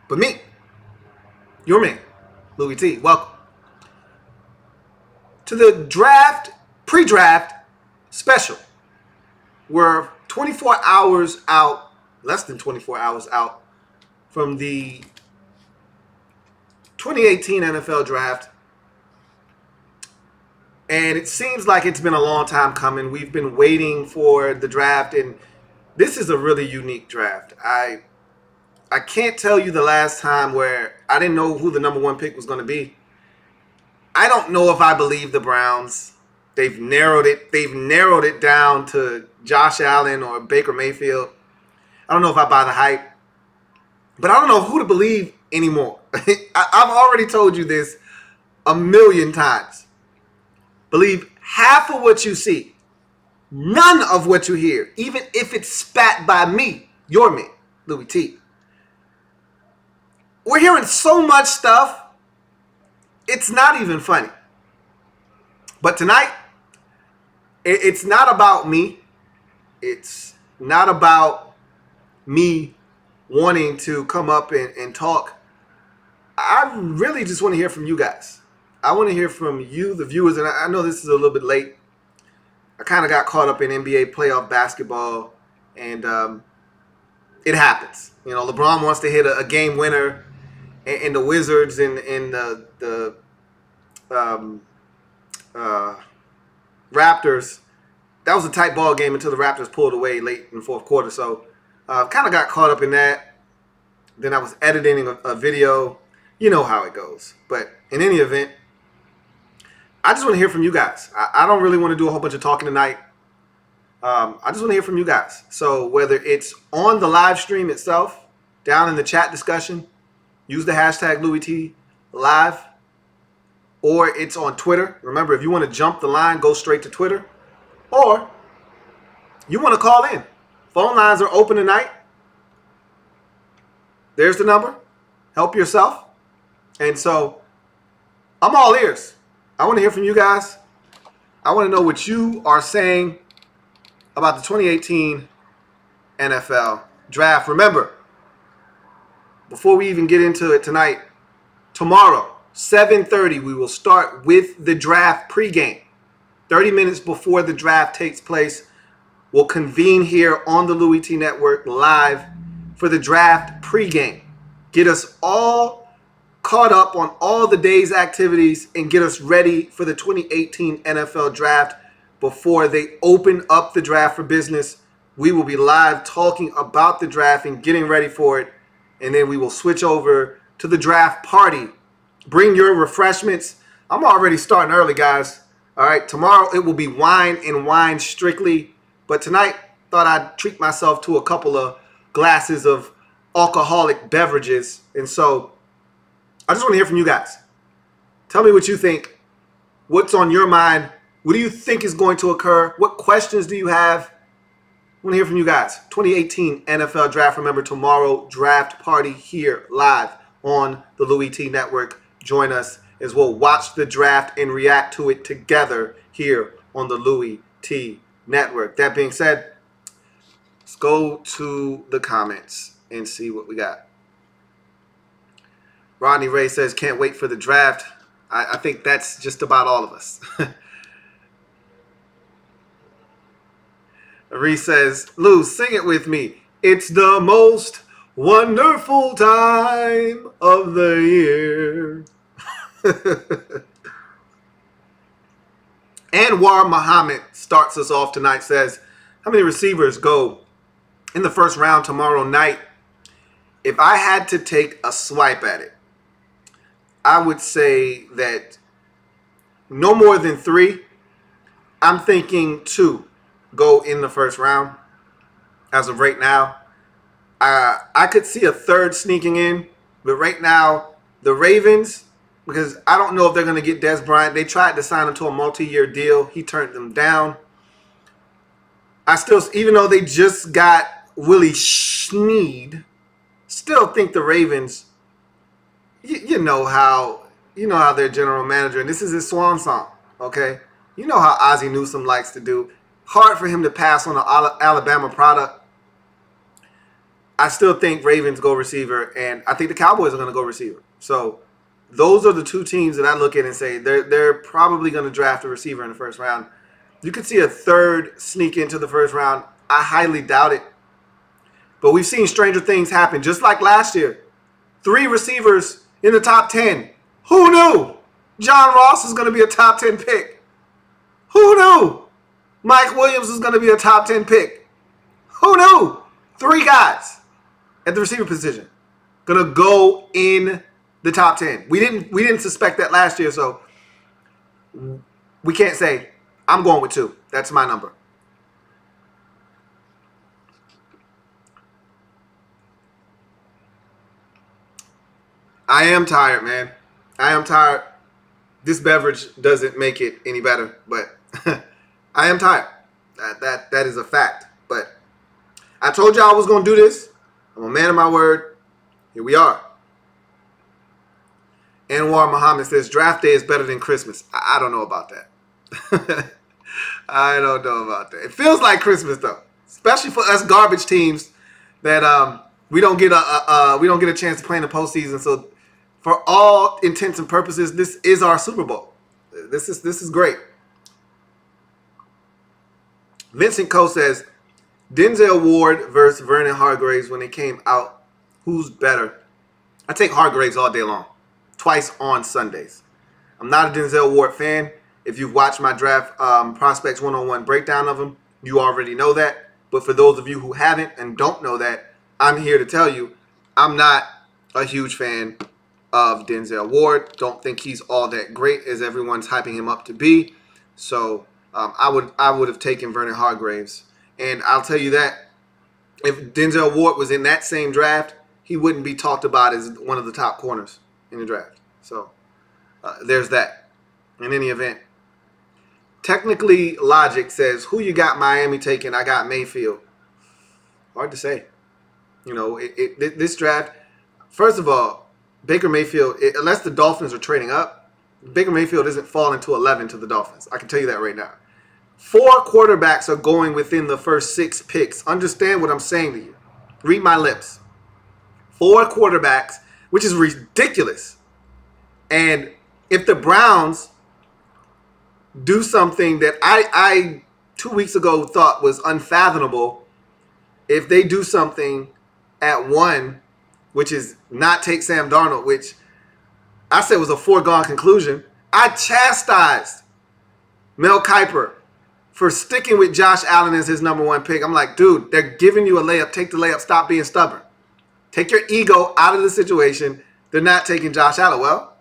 But me, your man, Louie T, welcome to the draft, pre-draft special. We're 24 hours out, less than 24 hours out from the 2018 NFL draft. And it seems like it's been a long time coming. We've been waiting for the draft, and this is a really unique draft. I can't tell you the last time where I didn't know who the number one pick was going to be. I don't know if I believe the Browns. They've narrowed it down to Josh Allen or Baker Mayfield. I don't know if I buy the hype. But I don't know who to believe anymore. I've already told you this a million times. Believe half of what you see, none of what you hear, even if it's spat by me, your man, Louie T. We're hearing so much stuff, it's not even funny. But tonight, it's not about me. It's not about me wanting to come up and talk. I really just want to hear from you guys. I want to hear from you, the viewers, and I know this is a little bit late. I kind of got caught up in NBA playoff basketball, and it happens. You know, LeBron wants to hit a game winner, and the Wizards and the Raptors. That was a tight ball game until the Raptors pulled away late in the fourth quarter. So kind of got caught up in that. Then I was editing a video. You know how it goes. But in any event, I just want to hear from you guys. I don't really want to do a whole bunch of talking tonight. I just want to hear from you guys. So whether it's on the live stream itself, down in the chat discussion, use the hashtag LouieTLive, or it's on Twitter. Remember, if you want to jump the line, go straight to Twitter. Or you want to call in. Phone lines are open tonight. There's the number. Help yourself. And so I'm all ears. I want to hear from you guys. I want to know what you are saying about the 2018 NFL draft. Remember, before we even get into it tonight, tomorrow, 7:30, we will start with the draft pregame. 30 minutes before the draft takes place, we'll convene here on the Louie T Network live for the draft pregame. Get us all caught up on all the day's activities and get us ready for the 2018 NFL draft before they open up the draft for business. We will be live talking about the draft and getting ready for it, and then we will switch over to the draft party. Bring your refreshments. I'm already starting early, guys. All right, tomorrow it will be wine and wine strictly, but tonight thought I'd treat myself to a couple of glasses of alcoholic beverages, and so I just want to hear from you guys. Tell me what you think. What's on your mind? What do you think is going to occur? What questions do you have? I want to hear from you guys. 2018 NFL Draft. Remember, tomorrow, draft party here live on the Louie T Network. Join us as we'll watch the draft and react to it together here on the Louie T Network. That being said, let's go to the comments and see what we got. Rodney Ray says, can't wait for the draft. I think that's just about all of us. Reese says, Lou, sing it with me. It's the most wonderful time of the year. Anwar Muhammad starts us off tonight, says, how many receivers go in the first round tomorrow night? If I had to take a swipe at it, I would say that no more than 3. I'm thinking 2 go in the first round as of right now. I could see a 3rd sneaking in, but right now the Ravens, because I don't know if they're going to get Des Bryant. They tried to sign him to a multi-year deal. He turned them down. I still, even though they just got Willie Snead, still think the Ravens, you know how their general manager, and this is his swan song, okay? You know how Ozzie Newsome likes to do. Hard for him to pass on an Alabama product. I still think Ravens go receiver, and I think the Cowboys are going to go receiver. So those are the two teams that I look at and say they're probably going to draft a receiver in the first round. You could see a third sneak into the first round. I highly doubt it. But we've seen stranger things happen, just like last year. 3 receivers in the top 10. Who knew John Ross is going to be a top 10 pick? Who knew Mike Williams is going to be a top 10 pick? Who knew 3 guys at the receiver position going to go in the top 10? We didn't suspect that last year, so we can't say I'm going with 2. That's my number. I am tired, man. I am tired. This beverage doesn't make it any better, but I am tired. That is a fact. But I told you I was going to do this. I'm a man of my word. Here we are. Anwar Muhammad says, draft day is better than Christmas. I don't know about that. I don't know about that. It feels like Christmas, though. Especially for us garbage teams that we don't get a chance to play in the postseason. So for all intents and purposes, this is our Super Bowl. This is great. Vincent Coe says, Denzel Ward versus Vernon Hargreaves when they came out. Who's better? I take Hargreaves all day long. Twice on Sundays. I'm not a Denzel Ward fan. If you've watched my draft prospects one-on-one breakdown of him, you already know that. But for those of you who haven't and don't know that, I'm here to tell you I'm not a huge fan of Denzel Ward. Don't think he's all that great as everyone's hyping him up to be. So I would have taken Vernon Hargreaves. And I'll tell you that if Denzel Ward was in that same draft, he wouldn't be talked about as one of the top corners in the draft. So there's that. In any event, technically Logic says, who you got Miami taking? I got Mayfield. Hard to say. You know, this draft, first of all, Baker Mayfield, unless the Dolphins are trading up, Baker Mayfield isn't falling to 11 to the Dolphins. I can tell you that right now. 4 quarterbacks are going within the first 6 picks. Understand what I'm saying to you. Read my lips. 4 quarterbacks, which is ridiculous. And if the Browns do something that I 2 weeks ago thought was unfathomable, if they do something at 1, which is not take Sam Darnold, which I said was a foregone conclusion, I chastised Mel Kiper for sticking with Josh Allen as his #1 pick. I'm like, dude, they're giving you a layup. Take the layup. Stop being stubborn. Take your ego out of the situation. They're not taking Josh Allen. Well,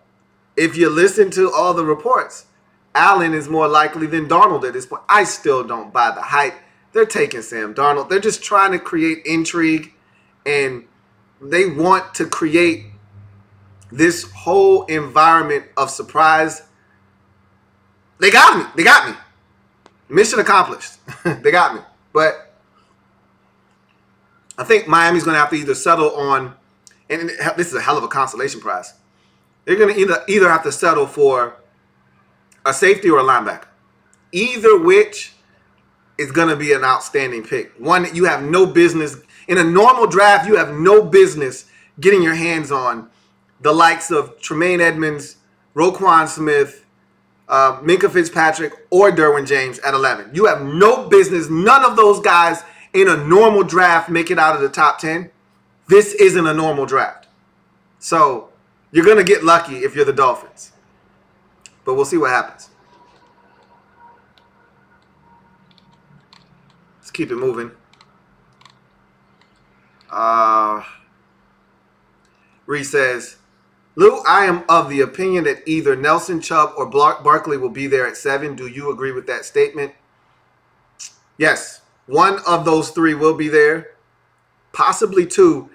if you listen to all the reports, Allen is more likely than Darnold at this point. I still don't buy the hype. They're taking Sam Darnold. They're just trying to create intrigue, and they want to create this whole environment of surprise. They got me. They got me. Mission accomplished. They got me. But I think Miami's going to have to either settle on, and this is a hell of a consolation prize. They're going to either have to settle for a safety or a linebacker. Either which is going to be an outstanding pick. One that you have no business, in a normal draft, you have no business getting your hands on the likes of Tremaine Edmonds, Roquan Smith, Minkah Fitzpatrick, or Derwin James at 11. You have no business. None of those guys in a normal draft make it out of the top 10. This isn't a normal draft. So you're going to get lucky if you're the Dolphins. But we'll see what happens. Let's keep it moving. Reese says, Lou, I am of the opinion that either Nelson, Chubb, or Barkley will be there at 7. Do you agree with that statement? Yes. One of those 3 will be there. Possibly 2.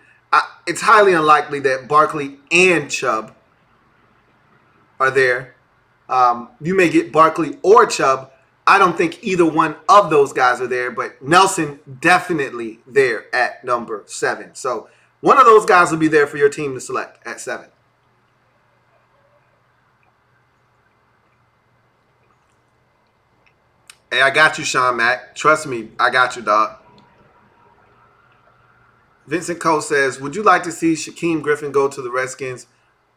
It's highly unlikely that Barkley and Chubb are there. You may get Barkley or Chubb. I don't think either one of those guys are there, but Nelson definitely there at number 7. So one of those guys will be there for your team to select at 7. Hey, I got you, Sean Mack. Trust me, I got you, dog. Vincent Cole says, would you like to see Shaquem Griffin go to the Redskins?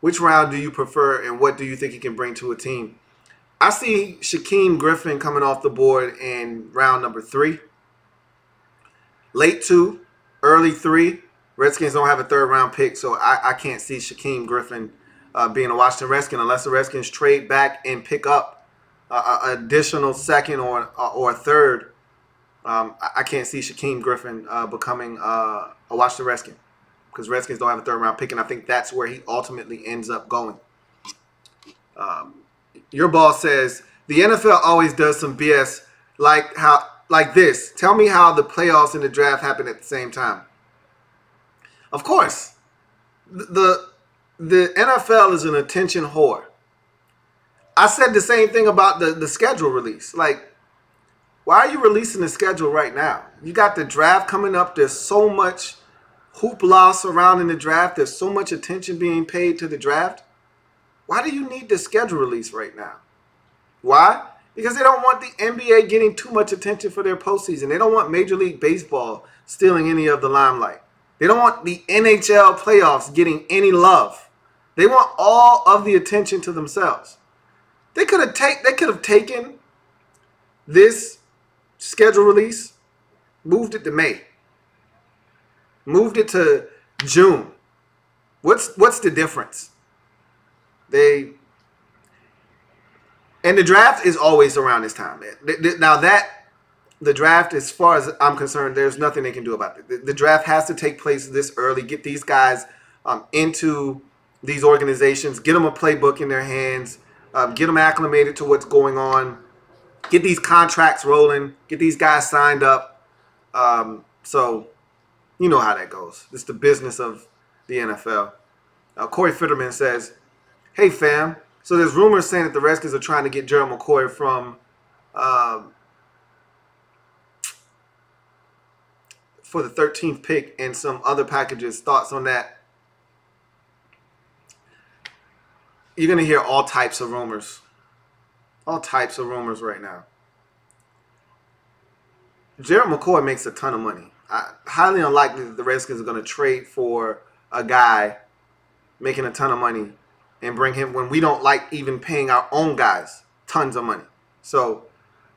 Which round do you prefer, and what do you think he can bring to a team? I see Shaquem Griffin coming off the board in round number 3. Late 2, early 3. Redskins don't have a third-round pick, so I can't see Shaquem Griffin being a Washington Redskin unless the Redskins trade back and pick up an additional second or a third. I can't see Shaquem Griffin becoming a Washington Redskin because Redskins don't have a third-round pick, and I think that's where he ultimately ends up going. Your boss says, the NFL always does some BS like this. Tell me how the playoffs and the draft happen at the same time. Of course. The NFL is an attention whore. I said the same thing about the schedule release. Like, why are you releasing the schedule right now? You got the draft coming up. There's so much hoopla surrounding the draft. There's so much attention being paid to the draft. Why do you need the schedule release right now? Why? Because they don't want the NBA getting too much attention for their postseason. They don't want Major League Baseball stealing any of the limelight. They don't want the NHL playoffs getting any love. They want all of the attention to themselves. They could have taken this schedule release, moved it to May, moved it to June. What's the difference? And the draft is always around this time. Now the draft, as far as I'm concerned, there's nothing they can do about it. The draft has to take place this early. Get these guys into these organizations. Get them a playbook in their hands. Get them acclimated to what's going on. Get these contracts rolling. Get these guys signed up. So you know how that goes. It's the business of the NFL. Corey Fitterman says, hey, fam. So there's rumors saying that the Redskins are trying to get Gerald McCoy from for the 13th pick and some other packages. Thoughts on that? You're going to hear all types of rumors. All types of rumors right now. Gerald McCoy makes a ton of money. Highly unlikely that the Redskins are going to trade for a guy making a ton of money and bring him when we don't like even paying our own guys tons of money. So,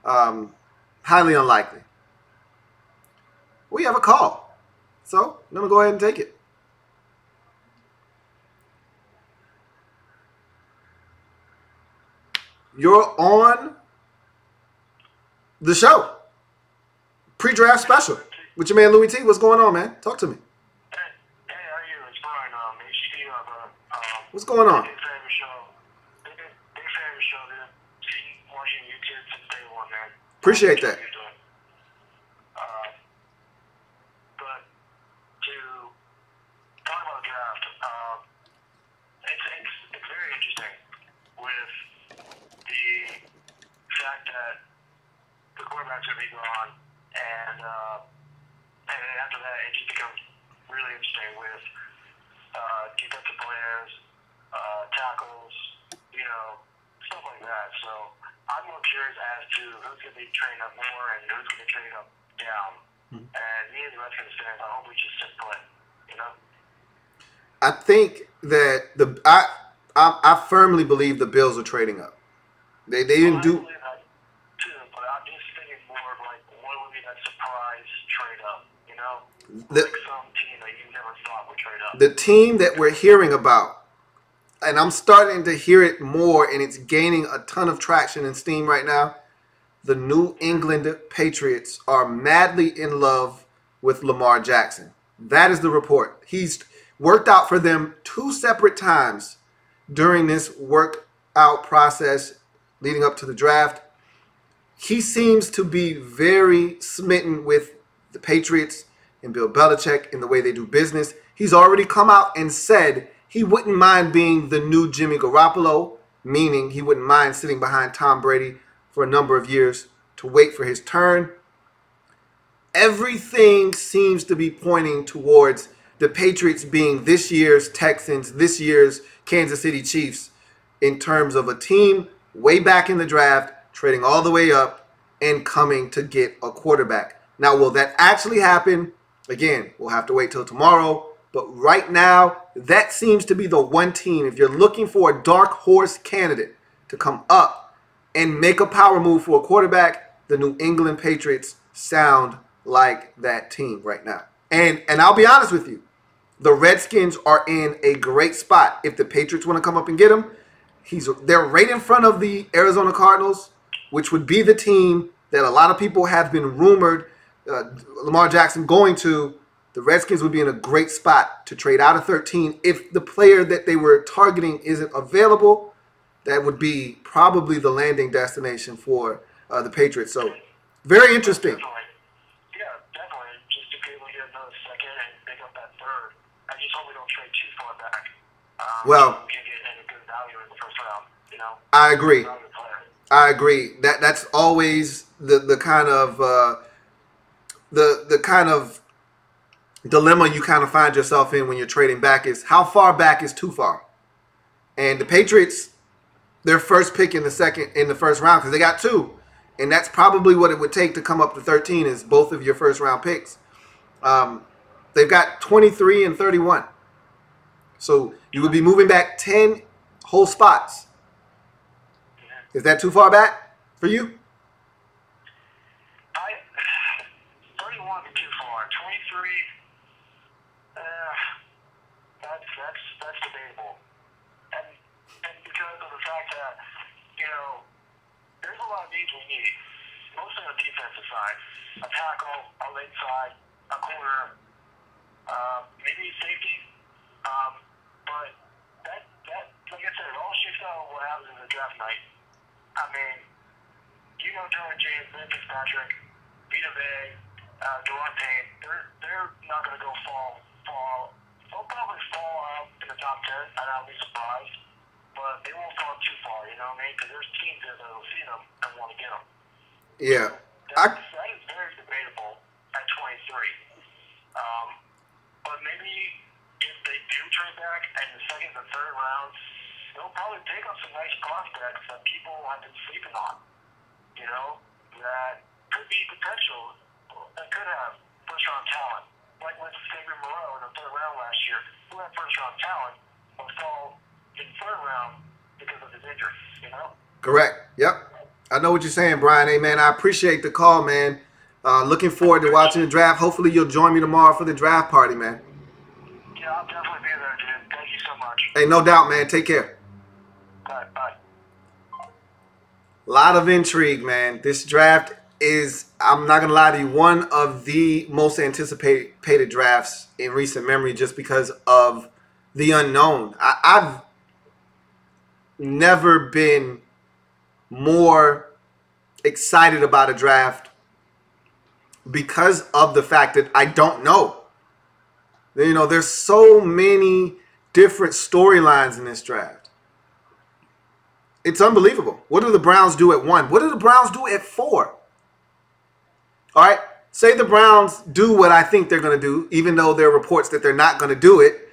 highly unlikely. We have a call. So, I'm going to go ahead and take it. You're on the show. Pre-draft special with your man Louie T. What's going on, man? Talk to me. Hey, how are you? It's Brian. What's going on? Big fan of the show. Big fan of the show, dude. Watching YouTube since day one, man. Appreciate that. But to talk about the draft, it's very interesting with the fact that the quarterback's going to be gone, and after that, it just becomes really interesting with defensive players, tackles, stuff like that. So I'm more curious as to who's going to be trading up more and who's going to be trading up down. And me as a Redskins fan, I hope we just sit put, I think that I firmly believe the Bills are trading up. They didn't do. I believe that too, but I'm just thinking more of like what would be that surprise trade up, like some team that you never thought would trade up. The team that we're hearing about, and I'm starting to hear it more, and it's gaining a ton of traction and steam right now. The New England Patriots are madly in love with Lamar Jackson. That is the report. He's worked out for them 2 separate times during this workout process leading up to the draft. He seems to be very smitten with the Patriots and Bill Belichick and the way they do business. He's already come out and said he wouldn't mind being the new Jimmy Garoppolo, meaning he wouldn't mind sitting behind Tom Brady for a number of years to wait for his turn. Everything seems to be pointing towards the Patriots being this year's Texans, this year's Kansas City Chiefs in terms of a team way back in the draft, trading all the way up and coming to get a quarterback. Now, will that actually happen? Again, we'll have to wait till tomorrow. But right now, that seems to be the one team. If you're looking for a dark horse candidate to come up and make a power move for a quarterback, the New England Patriots sound like that team right now. And I'll be honest with you, the Redskins are in a great spot. If the Patriots want to come up and get him, they're right in front of the Arizona Cardinals, which would be the team that a lot of people have been rumored Lamar Jackson going to. The Redskins would be in a great spot to trade out of 13. If the player that they were targeting isn't available, that would be probably the landing destination for the Patriots. So, very interesting. Yeah, definitely. Just to be able to get another second and pick up that third. I just hope we don't trade too far back. Well, we can get any good value in the first round. You know. I agree. I agree. That's always the kind of the kind of dilemma you kind of find yourself in when you're trading back is how far back is too far. And the Patriots, their first pick in the first round, because they got 2, and that's probably what it would take to come up to 13 is both of your first round picks. They've got 23 and 31, so you would be moving back 10 whole spots. Is that too far back for you? 31 is too far. 23. That's debatable, and because of the fact that there's a lot of needs we need, mostly on the defensive side, a tackle, a late side, a corner, maybe a safety, but that like I said, it all shifts out what happens in the draft night. I mean, Derwin James, Ben Fitzpatrick, Vita Vea, Deron Payne, they're not going to go fall. They'll probably fall out in the top 10, and I'll be surprised. But they won't fall too far, you know what I mean? Because there's teams that will see them and want to get them. Yeah. That is very debatable at 23. But maybe if they do trade back in the second and third rounds, they'll probably pick up some nice prospects that people have been sleeping on. That could be potential, that could have first-round talent. Like with Xavier Moreau in the third round last year, who had first-round talent, but fell in third round because of his injury, Correct. Yep. I know what you're saying, Brian. Hey, man, I appreciate the call, man. Looking forward to watching the draft. Hopefully you'll join me tomorrow for the draft party, man. Yeah, I'll definitely be there, dude. Thank you so much. Hey, no doubt, man. Take care. Bye. A lot of intrigue, man. This draft is, I'm not going to lie to you, one of the most anticipated drafts in recent memory just because of the unknown. I've never been more excited about a draft because of the fact that I don't know. There's so many different storylines in this draft. It's unbelievable. What do the Browns do at 1? What do the Browns do at 4? All right, say the Browns do what I think they're going to do, even though there are reports that they're not going to do it.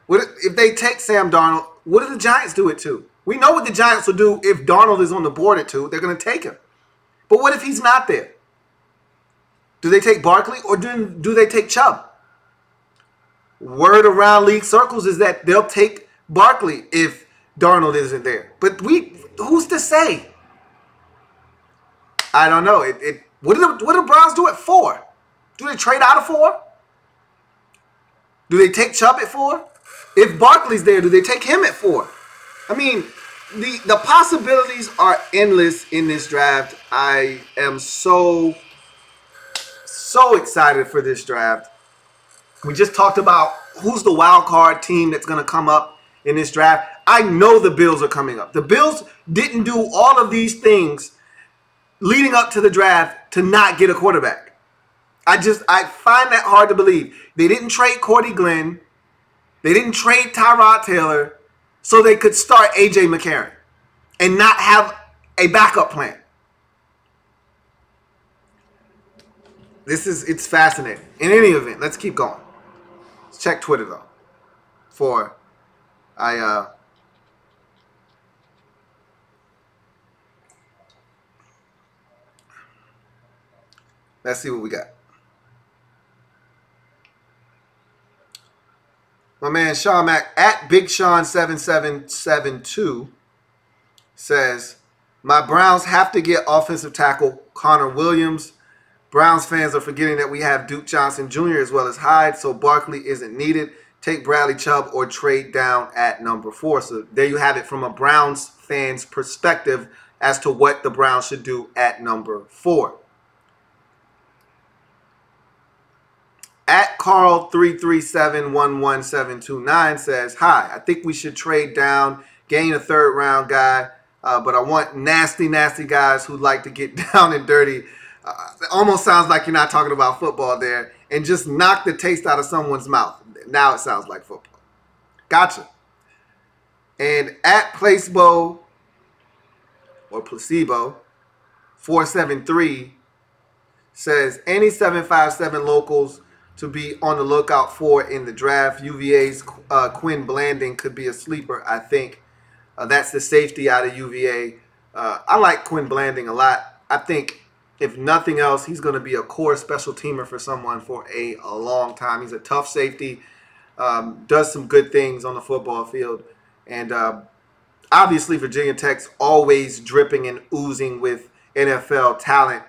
If they take Sam Darnold, what do the Giants do at 2? We know what the Giants will do if Darnold is on the board at 2. They're going to take him. But what if he's not there? Do they take Barkley or do they take Chubb? Word around league circles is that they'll take Barkley if Darnold isn't there. But who's to say? I don't know. What do the Browns do at 4? Do they trade out of 4? Do they take Chubb at 4? If Barkley's there, do they take him at 4? I mean, the possibilities are endless in this draft. I am so excited for this draft. We just talked about who's the wild card team that's going to come up in this draft. I know the Bills are coming up. The Bills didn't do all of these things leading up to the draft to not get a quarterback. I find that hard to believe. They didn't trade Cordy Glenn. They didn't trade Tyrod Taylor so they could start A.J. McCarron and not have a backup plan. It's fascinating. In any event, let's keep going. Let's check Twitter, though, before let's see what we got. man Sean Mack at Big Sean 7772 says, my Browns have to get offensive tackle Connor Williams. Browns fans are forgetting that we have Duke Johnson Jr. as well as Hyde, so Barkley isn't needed. Take Bradley Chubb or trade down at number 4. So there you have it from a Browns fan's perspective as to what the Browns should do at number 4. At Carl3371179 says, hi, I think we should trade down, gain a 3rd round guy, but I want nasty guys who like to get down and dirty. It almost sounds like you're not talking about football there, and just knock the taste out of someone's mouth. Now it sounds like football. Gotcha. And at Placebo or Placebo 473 says, any 757 locals to be on the lookout for in the draft. UVA's Quinn Blanding could be a sleeper, I think. That's the safety out of UVA. I like Quinn Blanding a lot. I think, if nothing else, he's going to be a core special teamer for someone for a long time. He's a tough safety, does some good things on the football field. And obviously Virginia Tech's always dripping and oozing with NFL talent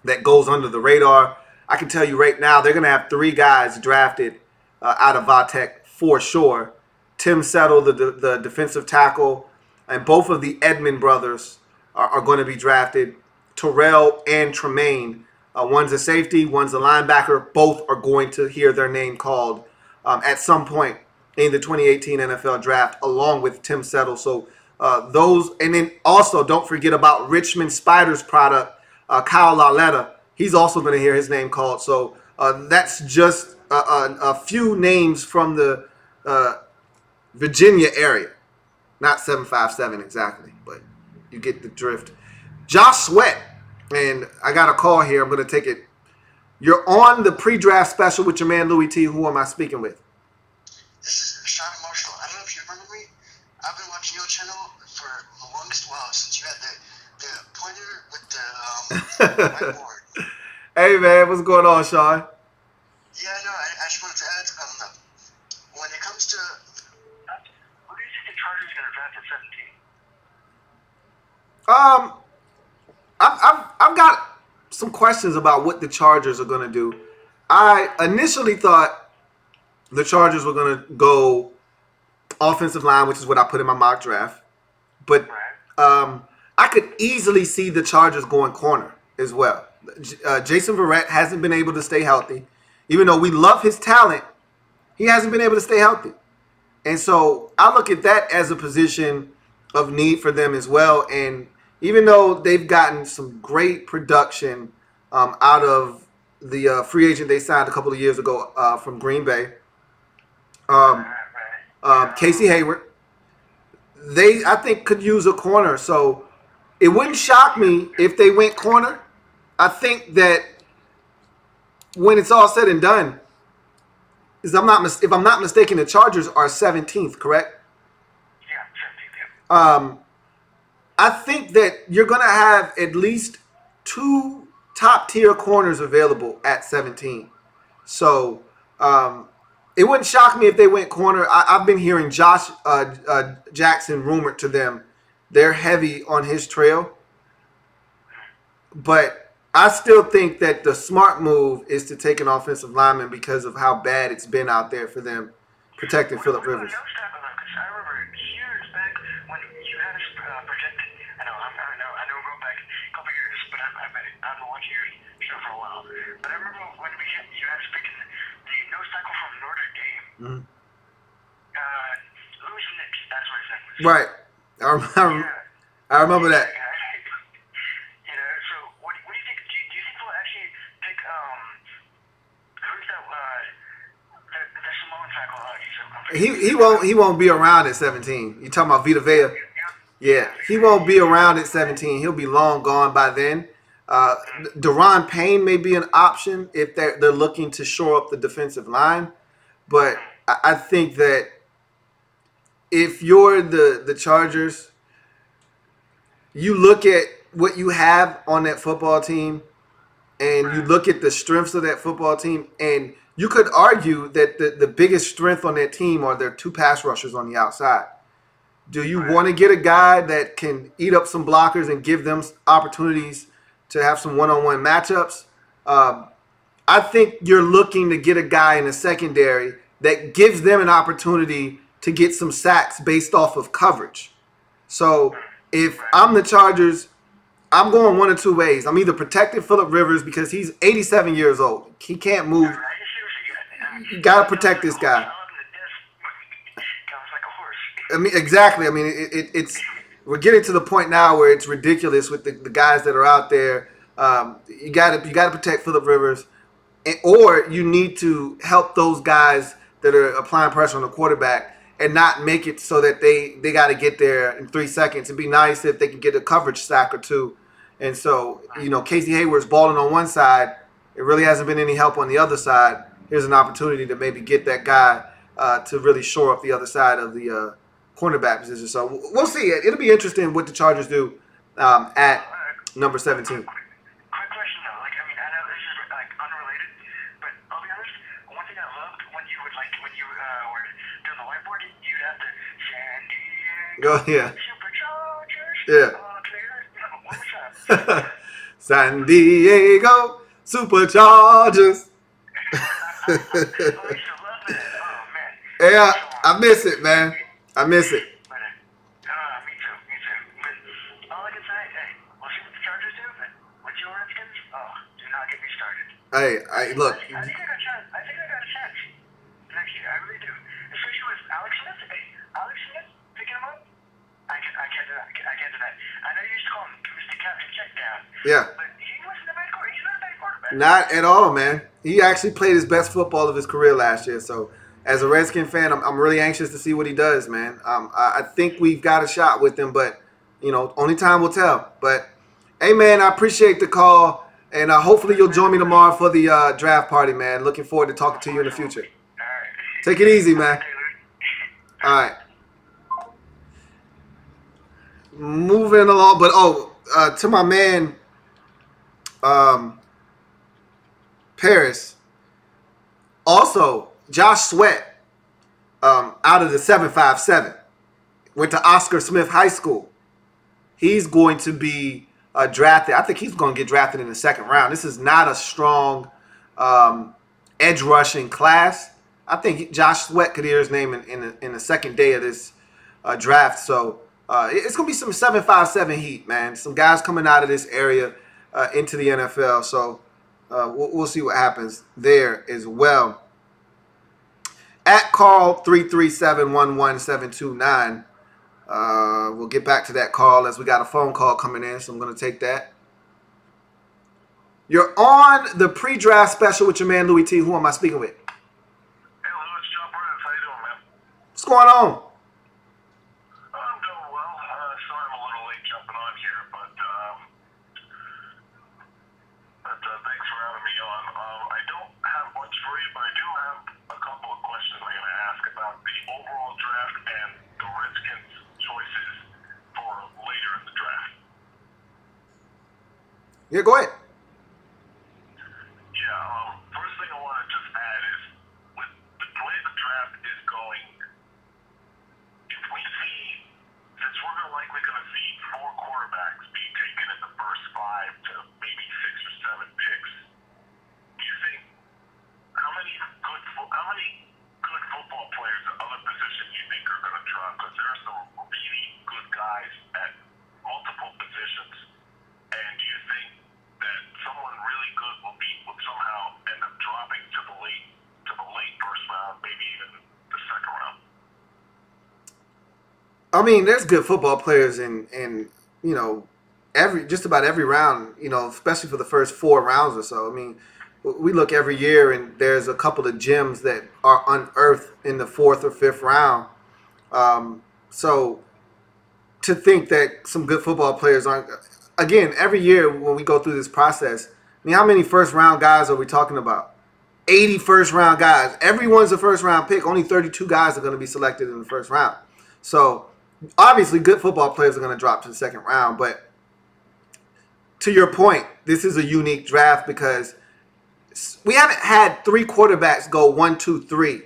that goes under the radar. I can tell you right now, they're going to have 3 guys drafted out of Vatech for sure. Tim Settle, the defensive tackle, and both of the Edmond brothers are going to be drafted. Terrell and Tremaine. One's a safety, one's a linebacker. Both are going to hear their name called at some point in the 2018 NFL draft, along with Tim Settle. So those, and then also don't forget about Richmond Spiders product, Kyle Lauletta. He's also going to hear his name called. So that's just a few names from the Virginia area. Not 757 exactly, but you get the drift. Josh Sweat, and I got a call here. I'm going to take it. You're on the pre-draft special with your man Louie T. Who am I speaking with? This is Sean Marshall. I don't know if you remember me. I've been watching your channel for the longest while, since you had the pointer with the whiteboard. Hey, man. What's going on, Sean? Yeah, no, I just wanted to add, when it comes to, who do you think the Chargers are going to draft at 17? I've got some questions about what the Chargers are going to do. I initially thought the Chargers were going to go offensive line, which is what I put in my mock draft. But I could easily see the Chargers going corner as well. Jason Verrett hasn't been able to stay healthy. Even though we love his talent, he hasn't been able to stay healthy. And so I look at that as a position of need for them as well. And even though they've gotten some great production out of the free agent they signed a couple of years ago from Green Bay, Casey Hayward, they, I think, could use a corner. So it wouldn't shock me if they went corner. I think that when it's all said and done, if I'm not mistaken, the Chargers are 17th, correct? Yeah, 17th. Yeah. I think that you're going to have at least 2 top-tier corners available at 17. So it wouldn't shock me if they went corner. I've been hearing Josh Jackson rumored to them. They're heavy on his trail. But I still think that the smart move is to take an offensive lineman because of how bad it's been out there for them protecting Phillip Rivers. I remember years back when you had us projected. I know we're going back a couple years, but I've been watching your show for a while. But I remember when you had us picking the nose tackle from Notre Dame. Louis Nix, that's what his name was. Right. I remember that. He won't be around at 17. You talking about Vita Vea? Yeah, he won't be around at 17. He'll be long gone by then. Deron Payne may be an option if they're looking to shore up the defensive line, but I think that if you're the Chargers, you look at what you have on that football team, and you look at the strengths of that football team, and you could argue that the biggest strength on that team are their two pass rushers on the outside. Do you want to get a guy that can eat up some blockers and give them opportunities to have some one-on-one matchups? I think you're looking to get a guy in the secondary that gives them an opportunity to get some sacks based off of coverage. So if I'm the Chargers, I'm going one of two ways. I'm either protecting Phillip Rivers because he's 87 years old. He can't move. You got to protect this guy. I mean, exactly. I mean, it's we're getting to the point now where it's ridiculous with the guys that are out there. You got to protect Phillip Rivers, or you need to help those guys that are applying pressure on the quarterback and not make it so that they got to get there in 3 seconds. It'd be nice if they could get a coverage sack or two. And so, Casey Hayward's balling on one side. It really hasn't been any help on the other side. Here's an opportunity to maybe get that guy to really shore up the other side of the cornerback position. So we'll see. It'll be interesting what the Chargers do at number 17. Quick question though, I know this is unrelated, but I'll be honest. One thing I loved when you were doing the whiteboard, you'd have to San Diego yeah. Superchargers. Yeah. What was that? San Diego Superchargers. I used to love that. Oh man. Yeah, I miss it, man. I miss it. Me too. But all I can say, hey, we'll see what the Chargers do. But with your Redskins, do not get me started. Hey, look. I think I got a chance next year. I really do. Especially with Alex Smith. Hey, Alex Smith picking him up. I can't do that. I know you used to call him Mr. Captain Checkdown. Yeah. But he wasn't a bad quarterback. He's not a bad quarterback. Not at all, man. He actually played his best football of his career last year. So, as a Redskin fan, I'm really anxious to see what he does, man. I think we've got a shot with him, but, only time will tell. But, hey, man, I appreciate the call, and hopefully you'll join me tomorrow for the draft party, man. Looking forward to talking to you in the future. All right. Take it easy, man. All right. Moving along, but, to my man, Paris. Also, Josh Sweat, out of the 757, went to Oscar Smith High School. He's going to be drafted. I think he's going to get drafted in the second round. This is not a strong edge rushing class. I think Josh Sweat could hear his name in the second day of this draft. So it's going to be some 757 heat, man. Some guys coming out of this area into the NFL. So we'll see what happens there as well. At Carl 337-11729. We'll get back to that call as we got a phone call coming in, so I'm going to take that. You're on the pre-draft special with your man Louie T. Who am I speaking with? Hey, Lou, it's John Burns. How you doing, man? What's going on? I'm doing well. Sorry I'm a little late jumping on here, but thanks for having me on. I don't have much for you, but I do have a couple of questions I'm going to ask about the overall draft and the Redskins' choices for later in the draft. Yeah, go ahead. Yeah, first thing I want to just add is, with the way the draft is going, if we see, since we're likely going to see 4 quarterbacks be taken in the first 5 to maybe 6 or 7 picks, do you think, how many good football players at other positions you think are going to drop? Because there are some really good guys at multiple positions, and do you think that someone really good will somehow end up dropping to the late first round, maybe even the second round? I mean, there's good football players in just about every round, especially for the first 4 rounds or so. I mean, we look every year and there's a couple of gems that are unearthed in the 4th or 5th round. So to think that some good football players aren't, again, every year when we go through this process, I mean, how many first-round guys are we talking about? 80 first-round guys. Everyone's a first-round pick. Only 32 guys are going to be selected in the first round. So, obviously, good football players are going to drop to the second round. But to your point, this is a unique draft because We haven't had 3 quarterbacks go 1, 2, 3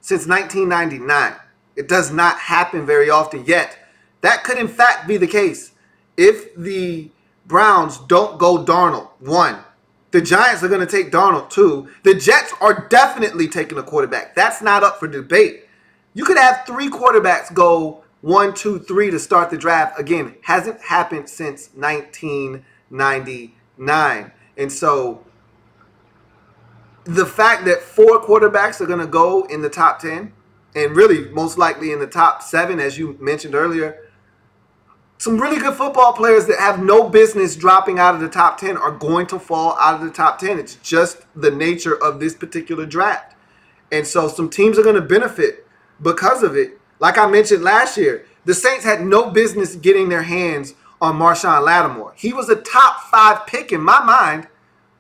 since 1999. It does not happen very often yet. That could in fact be the case if the Browns don't go Darnold. 1. The Giants are going to take Darnold. 2. The Jets are definitely taking a quarterback. That's not up for debate. You could have 3 quarterbacks go 1, 2, 3 to start the draft. Again, hasn't happened since 1999. And so the fact that 4 quarterbacks are going to go in the top 10, and really most likely in the top 7, as you mentioned earlier, some really good football players that have no business dropping out of the top 10 are going to fall out of the top 10. It's just the nature of this particular draft. And so some teams are going to benefit because of it. Like I mentioned last year, the Saints had no business getting their hands on Marshawn Lattimore. He was a top 5 pick in my mind,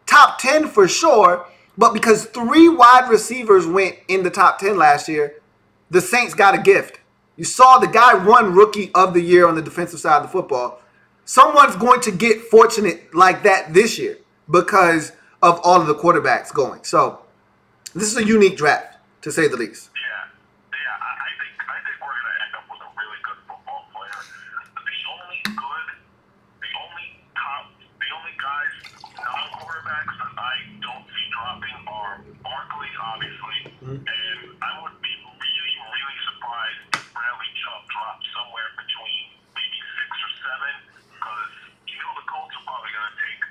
top 10 for sure, but because 3 wide receivers went in the top 10 last year, the Saints got a gift. You saw the guy won Rookie of the Year on the defensive side of the football. Someone's going to get fortunate like that this year because of all of the quarterbacks going. So this is a unique draft, to say the least. Yeah, I think we're gonna end up with a really good football player. The only guys, non-quarterbacks that I don't see dropping are Barkley, obviously, and I would be really, really surprised if Bradley Chubb dropped somewhere between maybe 6 or 7, because the Colts are probably gonna take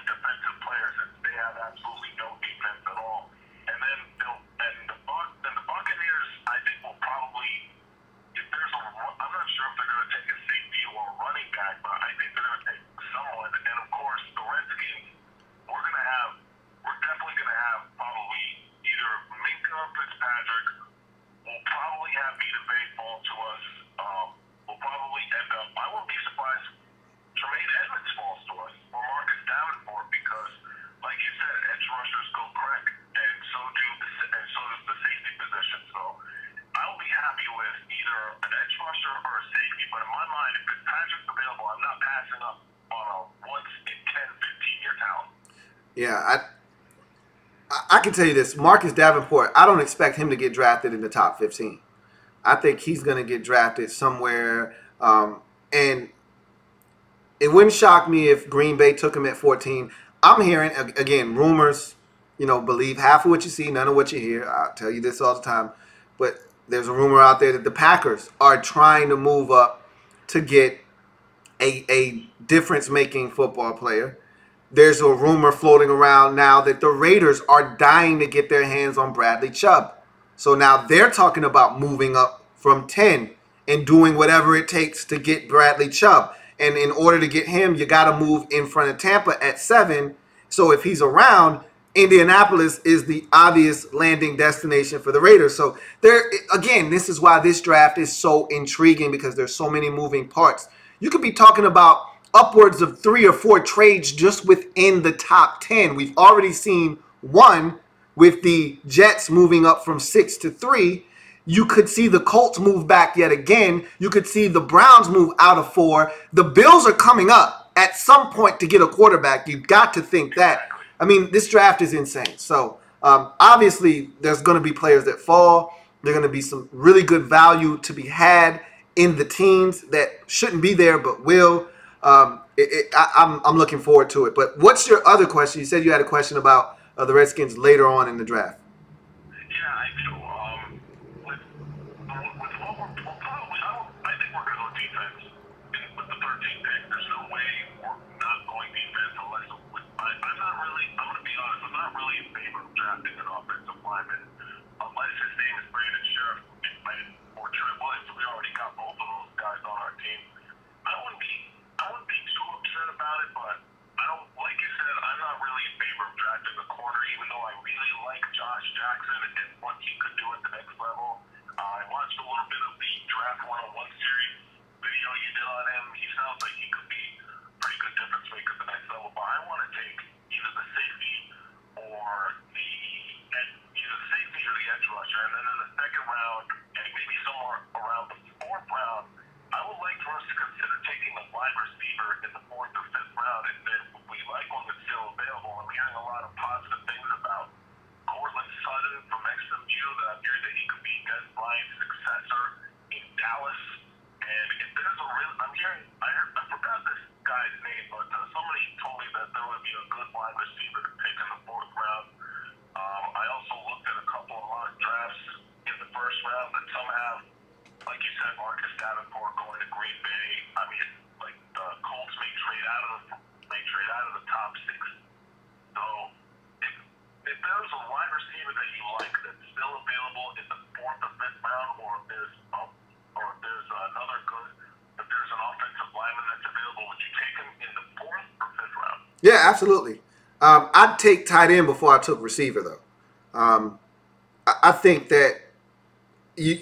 defensive players and they have absolutely no defense at all. And then the Buccaneers, I think, will probably, I'm not sure if they're going to take a safety or a running back, but I think they're going to take someone. And of course, the Redskins, we're definitely going to have probably either Minka or Fitzpatrick. We'll probably have Vita Vea fall to us. We'll probably end up, I wouldn't be surprised if Tremaine Edmonds falls to us or Marcus Davenport, because, like you said, edge rushers go crack, and so does the safety position. So I'll be happy with either an edge rusher or a safety, but in my mind, if Fitzpatrick's available, I'm not passing up on a once in 10, 15-year talent. Yeah, I can tell you this. Marcus Davenport, I don't expect him to get drafted in the top 15. I think he's going to get drafted somewhere, and it wouldn't shock me if Green Bay took him at 14. I'm hearing, again, rumors, believe half of what you see, none of what you hear. I'll tell you this all the time. But there's a rumor out there that the Packers are trying to move up to get a difference-making football player. There's a rumor floating around now that the Raiders are dying to get their hands on Bradley Chubb. So now they're talking about moving up from 10 and doing whatever it takes to get Bradley Chubb. And in order to get him, you got to move in front of Tampa at 7. So if he's around, Indianapolis is the obvious landing destination for the Raiders. So again, this is why this draft is so intriguing, because there's so many moving parts. You could be talking about upwards of 3 or 4 trades just within the top 10. We've already seen one with the Jets moving up from 6 to 3. You could see the Colts move back yet again. You could see the Browns move out of 4. The Bills are coming up at some point to get a quarterback. You've got to think that. I mean, this draft is insane. So, obviously, there's going to be players that fall. There's going to be some really good value to be had in the teams that shouldn't be there but will. I'm looking forward to it. But what's your other question? You said you had a question about the Redskins later on in the draft. Yeah, I do. I think we're going to go defense with the 13th pick. There's no way we're not going defense unless I'm going to be honest, I'm not really in favor of drafting an offensive lineman unless his name is Brandon Sheriff or Trey Williams. We already got both of those guys on our team. I wouldn't be too upset about it, but like you said, I'm not really in favor of drafting a corner, even though I really like Josh Jackson and what he could do at the next level. I watched a little bit of the draft 101 series video you did on him. He sounds like he could be a pretty good difference maker at the next level, but I want to take either the safety or the edge rusher, and then in the second round, and maybe somewhere around the 4th round, I would like for us to consider taking a wide receiver in the 4th or 5th round. And then we like one that's still available. I'm hearing a lot of positive things about Yeah, absolutely. I'd take tight end before I took receiver, though. I think that you,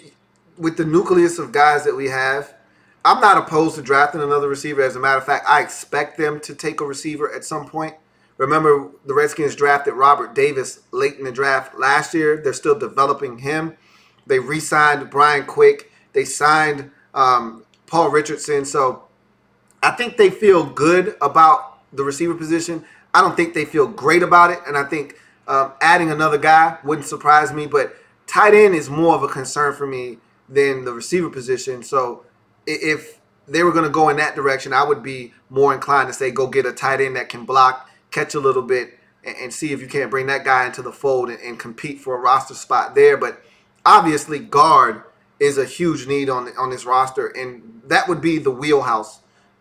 with the nucleus of guys that we have, I'm not opposed to drafting another receiver. As a matter of fact, I expect them to take a receiver at some point. Remember, the Redskins drafted Robert Davis late in the draft last year. They're still developing him. They re-signed Brian Quick. They signed Paul Richardson. So I think they feel good about the receiver position. I don't think they feel great about it, and I think adding another guy wouldn't surprise me. But tight end is more of a concern for me than the receiver position. So if they were going to go in that direction, I would be more inclined to say go get a tight end that can block, catch a little bit, and see if you can't bring that guy into the fold and compete for a roster spot there. But obviously, guard is a huge need on this roster, and that would be the wheelhouse.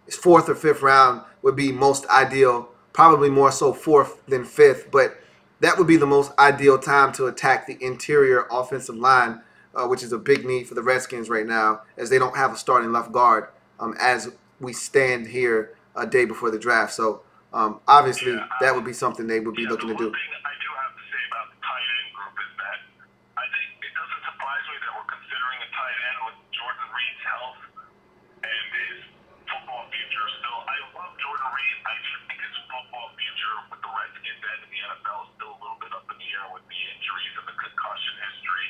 Fourth or fifth round would be most ideal, probably more so fourth than fifth, but that would be the most ideal time to attack the interior offensive line, which is a big need for the Redskins right now, as they don't have a starting left guard as we stand here a day before the draft. So obviously that would be something they would be looking to do. The one thing I do have to say about the tight end group is that I think it doesn't surprise me that we're considering a tight end with Jordan Reed's health and his football future still. I love Jordan Reed. I just think his football future with the Redskins and in the NFL is still a little bit up in the air with the injuries and the concussion history.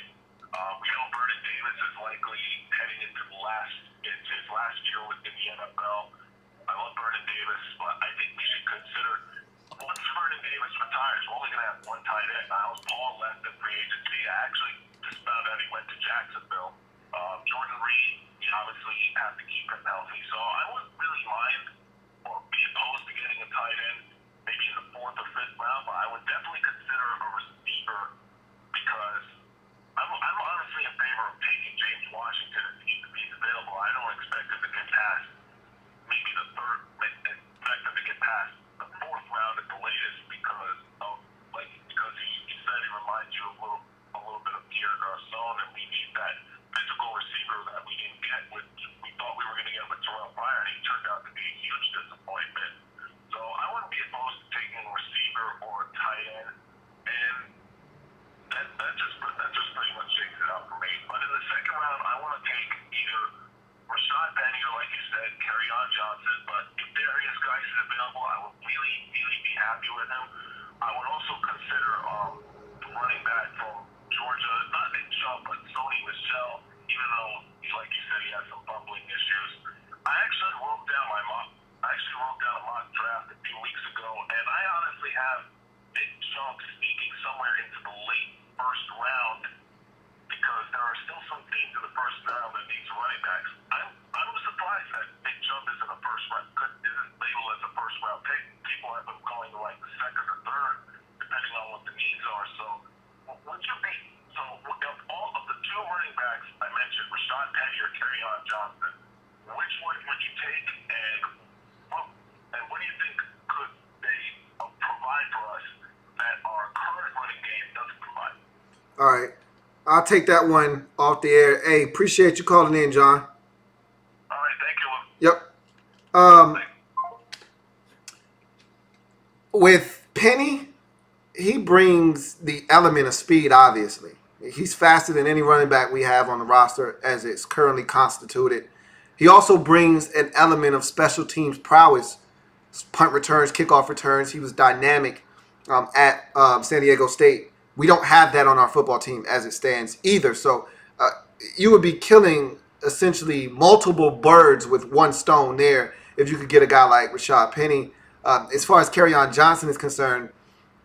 We know Vernon Davis is likely heading into his last year within the NFL. I love Vernon Davis, but I think we should consider once Vernon Davis retires, we're only going to have one tight end. Now, Paul left in free agency. I actually just found out he went to Jacksonville. Jordan Reed, you obviously have to keep him healthy. So I wouldn't really mind or be opposed to getting a tight end maybe in the fourth or fifth round, but I would definitely consider a receiver because I'm honestly in favor of taking James Washington if he's available. I don't expect him to get past maybe the third, expect him to get past the fourth round at the latest because he said he reminds you a little bit of Pierre Garçon, and we need that physical receiver that we didn't get with. We thought we were going to get with Terrell Pryor, and he turned out to be a huge disappointment. So I wouldn't be opposed to taking a receiver or a tight end, and that just pretty much shakes it out for me. But in the second round, I want to take either Rashad Penny or, like you said, Kerryon Johnson. But if Darius Geis is available, I would really, really be happy with him. I would also consider the running back from Georgia, not Nick Chubb, but Sony Michel, even though, like you said, he has some bumbling issues. I actually wrote down a mock draft a few weeks ago, and I honestly have Nick Chubb sneaking somewhere into the late first round because there are still some teams in the first round that needs running backs. I'm surprised that Nick Chubb isn't labeled as a first round pick. People have been going to like the second or third, depending on what the needs are. So, what's your pick? So, of all of the two running backs I mentioned, Rashad Penny or Kerryon Johnson, which one would you take, and what do you think could they provide for us that our current running game doesn't provide? All right. I'll take that one off the air. Hey, appreciate you calling in, John. All right, thank you. Yep. With Penny, he brings the element of speed, obviously. He's faster than any running back we have on the roster as it's currently constituted. He also brings an element of special teams prowess, punt returns, kickoff returns. He was dynamic at San Diego State. We don't have that on our football team as it stands either. So you would be killing essentially multiple birds with one stone there if you could get a guy like Rashad Penny. As far as Kerryon Johnson is concerned,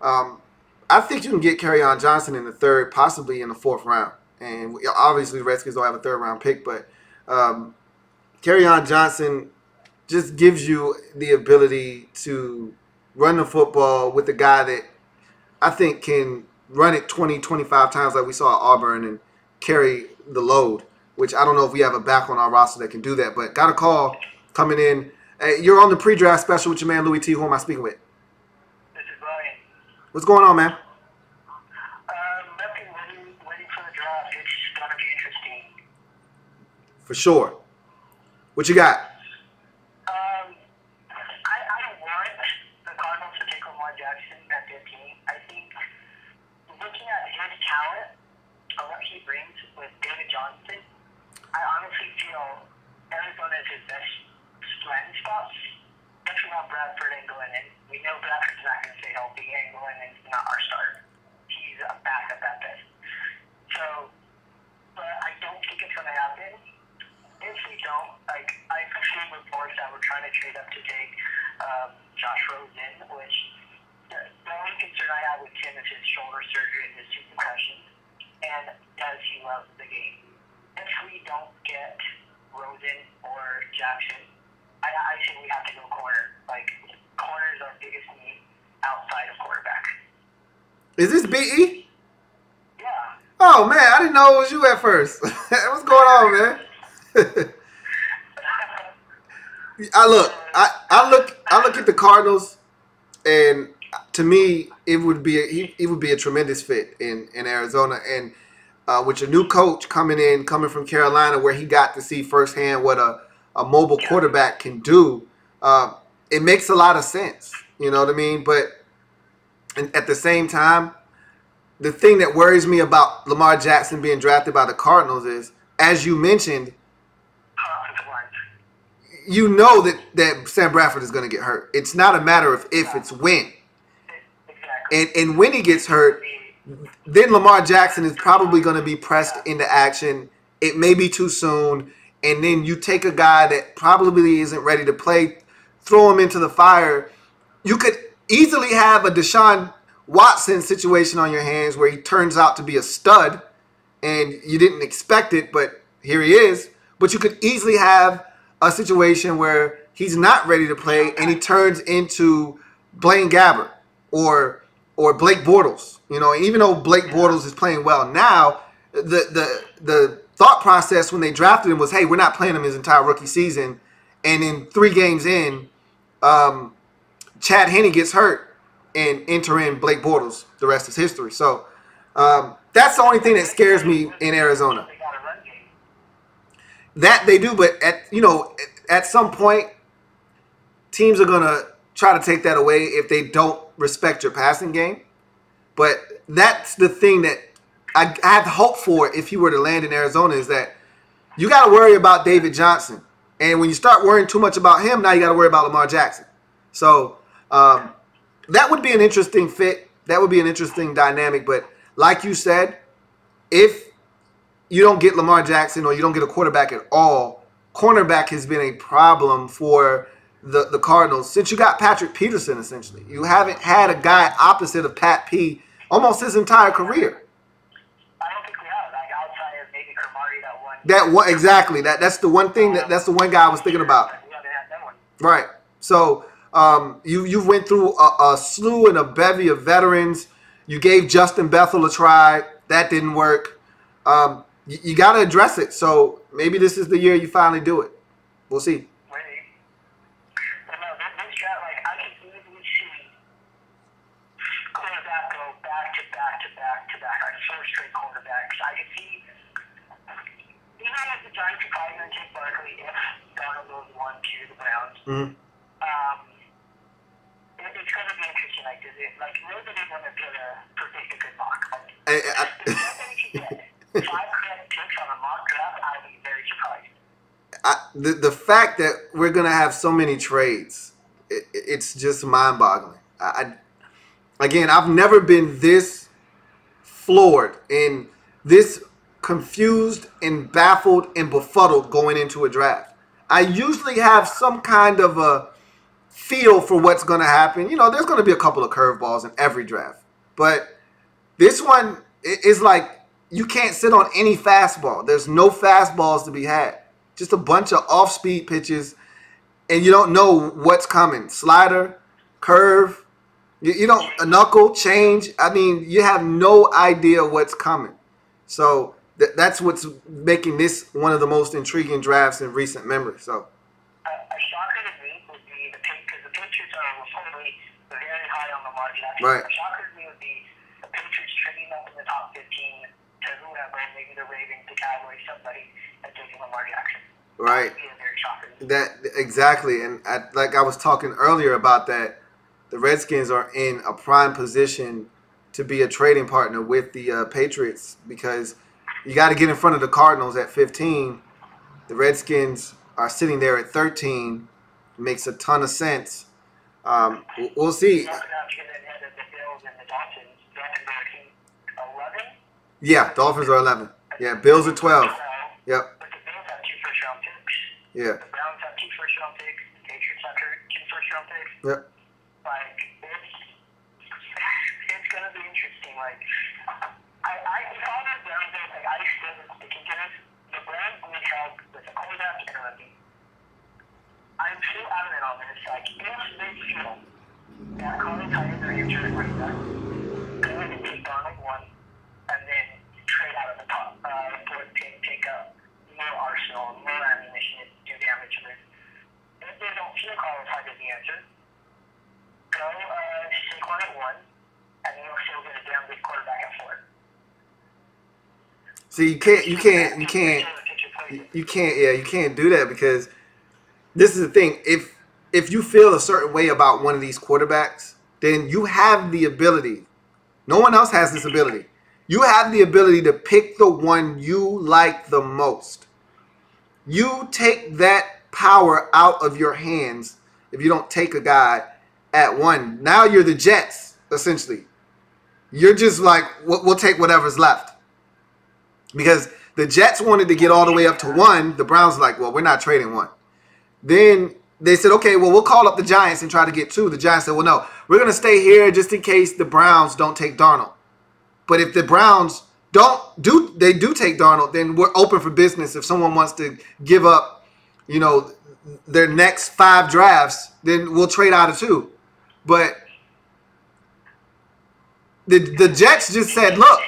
I think you can get Kerryon Johnson in the third, possibly in the fourth round. And obviously the Redskins don't have a third round pick, but Kerryon Johnson just gives you the ability to run the football with a guy that I think can run it 20, 25 times like we saw at Auburn and carry the load, which I don't know if we have a back on our roster that can do that. But got a call coming in. Hey, you're on the pre-draft special with your man Louie T. Who am I speaking with? This is Ryan. What's going on, man? Nothing, waiting for the draft. It's going to be interesting. For sure. What you got? I want the Cardinals to Quinn's not our starter. He's a backup at best. So, but I don't think it's going to happen. If we don't, like, I've seen reports that we're trying to trade up to take Josh Rosen, which the only concern I have with Tim is his shoulder surgery and his two concussions, and does he love the game? If we don't get Rosen or Jackson, I think we have to go corner. Like, corner is our biggest need outside of quarterback. Is this BE? Yeah. Oh man, I didn't know it was you at first. What's going on, man? I look at the Cardinals, and to me, it would be a tremendous fit in Arizona, and with your new coach coming from Carolina, where he got to see firsthand what a mobile quarterback can do. It makes a lot of sense. You know what I mean? But at the same time, the thing that worries me about Lamar Jackson being drafted by the Cardinals is, as you mentioned, you know that Sam Bradford is going to get hurt. It's not a matter of if, it's when. And when he gets hurt, then Lamar Jackson is probably going to be pressed into action. It may be too soon. And then you take a guy that probably isn't ready to play, throw him into the fire. You could easily have a Deshaun Watson situation on your hands where he turns out to be a stud and you didn't expect it, but here he is. But you could easily have a situation where he's not ready to play and he turns into Blaine Gabbert or Blake Bortles. You know, and even though Blake Bortles is playing well now, the thought process when they drafted him was, hey, we're not playing him his entire rookie season. And in 3 games in, Chad Henne gets hurt and enter in Blake Bortles. The rest is history. So that's the only thing that scares me in Arizona. That they do, but at some point, teams are gonna try to take that away if they don't respect your passing game. But that's the thing that I have hope for if he were to land in Arizona, is that you got to worry about David Johnson, and when you start worrying too much about him, now you got to worry about Lamar Jackson. So that would be an interesting fit. That would be an interesting dynamic. But like you said, if you don't get Lamar Jackson or you don't get a quarterback at all, cornerback has been a problem for the Cardinals since you got Patrick Peterson, essentially. You haven't had a guy opposite of Pat P almost his entire career. I don't think we have. Like, outside of maybe Kamari, exactly. That's the one thing. That's the one guy I was thinking about. We haven't had that one. Right. So you went through a slew and a bevy of veterans. You gave Justin Bethel a try. That didn't work. You got to address it. So maybe this is the year you finally do it. We'll see. Maybe. But no, this draft, like, I can easily see quarterback go back to back to back to back, like 4 straight quarterbacks. I can see, even if the Giants are probably going to take Barkley if Donald goes 1 to the Browns. Mm-hmm. It's going to be interesting. Like, nobody's going to be able to predict a good mock. Nobody can get 5 correct picks on a mock draft. I'd be very surprised. The fact that we're going to have so many trades, it's just mind-boggling. Again, I've never been this floored and this confused and baffled and befuddled going into a draft. I usually have some kind of a feel for what's going to happen. You know, there's going to be a couple of curveballs in every draft. But this one is like you can't sit on any fastball. There's no fastballs to be had. Just a bunch of off-speed pitches, and you don't know what's coming. Slider, curve, you don't, a knuckle, change. I mean, you have no idea what's coming. So that's what's making this one of the most intriguing drafts in recent memory. So a shocker to me would be because the Patriots are reportedly very high on Lamar Jackson. Right. A shocker to me would be the Patriots trading up in the top 15 to whoever, maybe the Ravens, the Cowboys, somebody, and taking Lamar Jackson. Right. That would be a very shocker. That exactly, and like I was talking earlier about that, the Redskins are in a prime position to be a trading partner with the Patriots, because you got to get in front of the Cardinals at 15. The Redskins are sitting there at 13. Makes a ton of sense. We'll see. You're not going to have to get ahead of the Bills Bills and the Dolphins. Dolphins are 11? Yeah, Dolphins are 11. Yeah, Bills are 12. Yep. But the Bills have 2 first-round picks. Yeah. The Browns have 2 first-round picks. The Patriots have 2 first-round picks. Yep. Like, it's going to be interesting. Like, if I was down there, like, I still am sticking to this. The Browns need help with the quarterback and the rugby. I'm so adamant on this. Like, if they feel that Colin Titans are injured at running back, go ahead and take Darnold 1, and then trade out of the top, take up more arsenal, more ammunition to do damage with. If they don't feel Colin Titans is the answer, go Saquon at 1, and then you'll still get a damn good quarterback at 4. See, you can't do that because this is the thing. If you feel a certain way about one of these quarterbacks, then you have the ability. No one else has this ability. You have the ability to pick the one you like the most. You take that power out of your hands if you don't take a guy at 1. Now you're the Jets, essentially. You're just like, we'll take whatever's left. Because the Jets wanted to get all the way up to 1. The Browns were like, well, we're not trading 1. Then they said, okay, well, we'll call up the Giants and try to get 2. The Giants said, well, no, we're going to stay here just in case the Browns don't take Darnold. But if the Browns do take Darnold, then we're open for business. If someone wants to give up, their next 5 drafts, then we'll trade out of 2. But the Jets just said, look,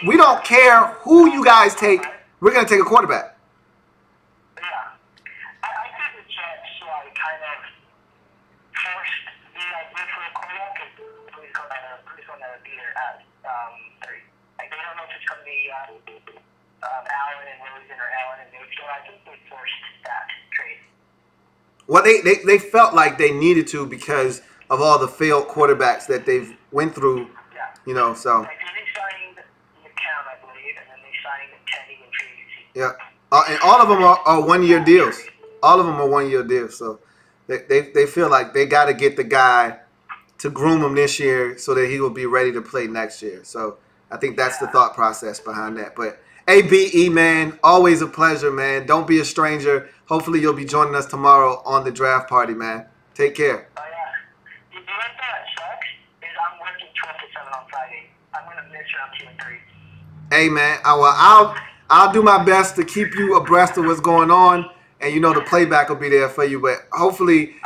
we don't care who you guys take. We're going to take a quarterback. Allen and Rosen or Allen and Nuke, so I think they forced that trade. Well, they felt like they needed to because of all the failed quarterbacks that they've went through, so. Like, they signed McCown, I believe, and then they signed Teddy and Tracy. Yeah. And all of them are 1-year deals. All of them are 1-year deals, so they feel like they got to get the guy to groom him this year so that he will be ready to play next year. So I think that's the thought process behind that. But ABE, man, always a pleasure, man. Don't be a stranger. Hopefully you'll be joining us tomorrow on the draft party, man. Take care. Oh, yeah. You know what that sucks? Is I'm working 12 to 7 on Friday. I'm going to miss round 2 and 3. Hey, man, I'll do my best to keep you abreast of what's going on. And, the playback will be there for you. But hopefully,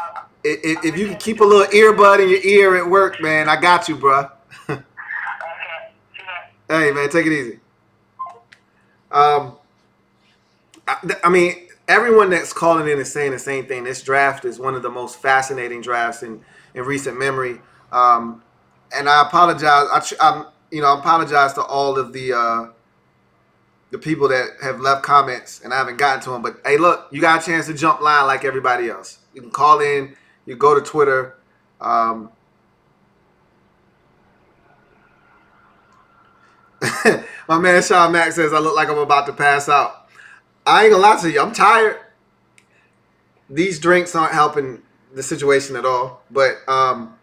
if you can keep a little earbud in your ear at work, man, I got you, bro. Okay. Hey, man, take it easy. I mean, everyone that's calling in is saying the same thing. This draft is one of the most fascinating drafts in recent memory. And I apologize. I apologize to all of the people that have left comments and I haven't gotten to them. But hey, look, you got a chance to jump line like everybody else. You can call in. You go to Twitter. My man Sean Mack says I look like I'm about to pass out. I ain't gonna lie to you. I'm tired. These drinks aren't helping the situation at all. But I'm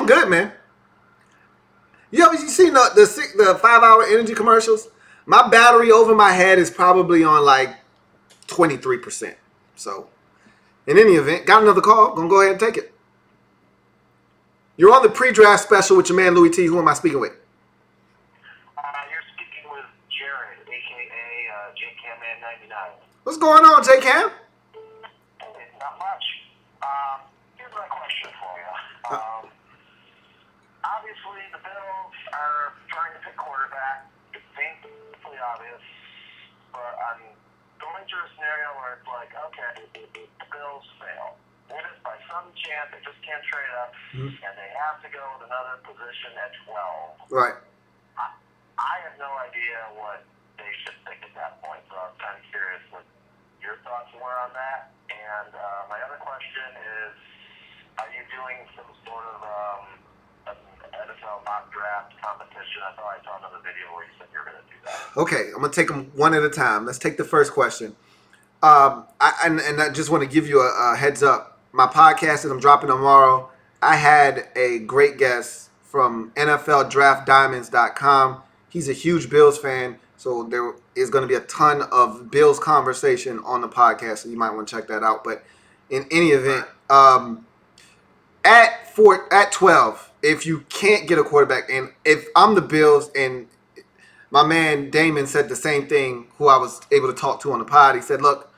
good, man. You seen the 5-hour energy commercials? My battery over my head is probably on like 23%. So, in any event, got another call. Gonna go ahead and take it. You're on the pre-draft special with your man Louie T. Who am I speaking with? You're speaking with Jared, a.k.a. JCam99. What's going on, JCam? Not much. Here's my question for you. Obviously, the Bills are trying to pick quarterback. It's painfully obvious. But I'm going through a scenario where it's like, okay, the Bills fail. What if by some chance they just can't trade up and they have to go with another position at 12? Right. I have no idea what they should think at that point, so I'm kind of curious what your thoughts were on that. And my other question is, are you doing some sort of NFL mock draft competition? I thought I saw another video where you said you were going to do that. Okay, I'm going to take them one at a time. Let's take the first question. I just want to give you a heads up. My podcast that I'm dropping tomorrow I had a great guest from NFLDraftDiamonds.com. He's a huge Bills fan, so there is going to be a ton of Bills conversation on the podcast, so you might want to check that out. But in any event, at 12, if you can't get a quarterback, and if I'm the Bills, and my man Damon said the same thing, who I was able to talk to on the pod, he said, look,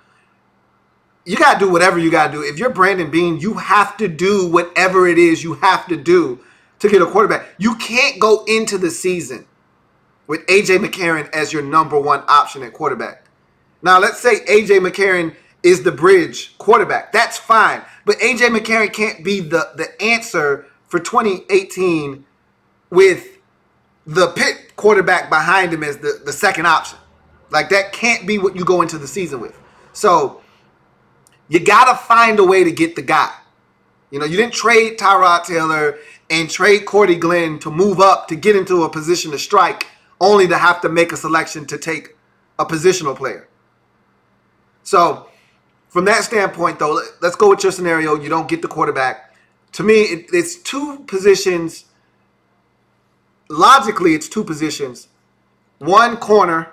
you got to do whatever you got to do. If you're Brandon Beane, you have to do whatever it is you have to do to get a quarterback. You can't go into the season with A.J. McCarron as your number one option at quarterback. Now, let's say A.J. McCarron is the bridge quarterback. That's fine. But A.J. McCarron can't be the answer for 2018 with the Pitt quarterback behind him as the second option. Like, that can't be what you go into the season with. So you got to find a way to get the guy. You know, you didn't trade Tyrod Taylor and trade Cordy Glenn to move up to get into a position to strike, only to have to make a selection to take a positional player. So from that standpoint, though, let's go with your scenario. You don't get the quarterback. To me, it's two positions. Logically, it's two positions. One, corner.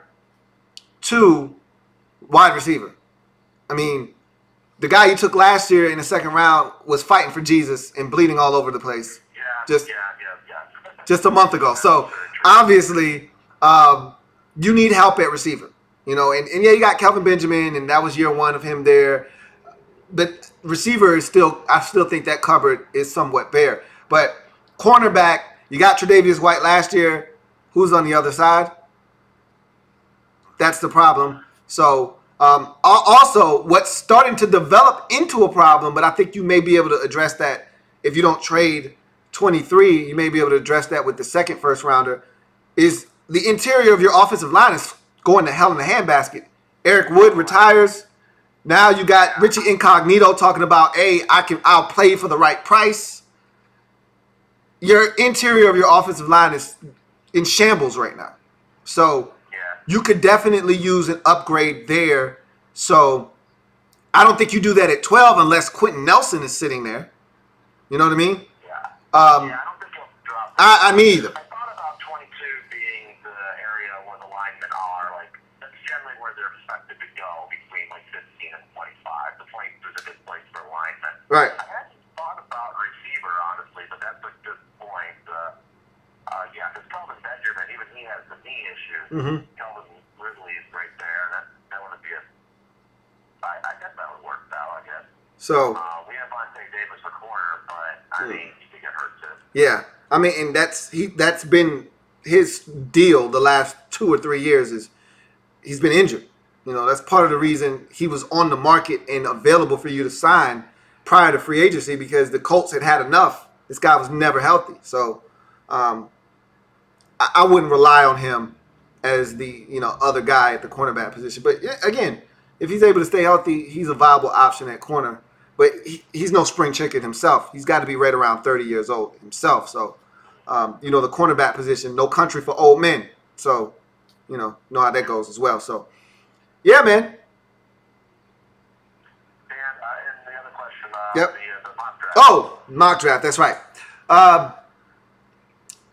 Two, wide receiver. I mean, the guy you took last year in the second round was fighting for Jesus and bleeding all over the place. Just a month ago. So obviously, you need help at receiver. You know, and yeah, you got Kelvin Benjamin, and that was year one of him there. But receiver is still, I still think that cupboard is somewhat bare. But cornerback, you got Tre'Davious White last year. Who's on the other side? That's the problem. So also, what's starting to develop into a problem, but I think you may be able to address that if you don't trade 23, you may be able to address that with the second first rounder, is the interior of your offensive line is going to hell in a handbasket. Eric Wood retires. Now you got Richie Incognito talking about, hey, I'll play for the right price. Your interior of your offensive line is in shambles right now. So you could definitely use an upgrade there. So I don't think you do that at 12 unless Quentin Nelson is sitting there. You know what I mean? I don't think he'll drop. I mean either. I thought about 22 being the area where the linemen are. Like, that's generally where they're expected to go between, like, 15 and 25. The 22 is a good place for linemen. Right. I hadn't thought about receiver, honestly, but that's a good point. Because Kelvin Benjamin, even he has the knee issues. Kelvin Ridley is right there. That would be I guess that would work out, I guess. So we have Vontae Davis a corner, but I mean, he could get hurt too. Yeah, I mean, and that's been his deal the last 2 or 3 years is he's been injured. You know, that's part of the reason he was on the market and available for you to sign prior to free agency, because the Colts had enough. This guy was never healthy, so I wouldn't rely on him as the other guy at the cornerback position. But again, if he's able to stay healthy, he's a viable option at corner. But he's no spring chicken himself. He's got to be right around 30 years old himself. So, the cornerback position, no country for old men. So, know how that goes as well. So, yeah, man. And the other question, yep. the mock draft. Oh, mock draft. That's right.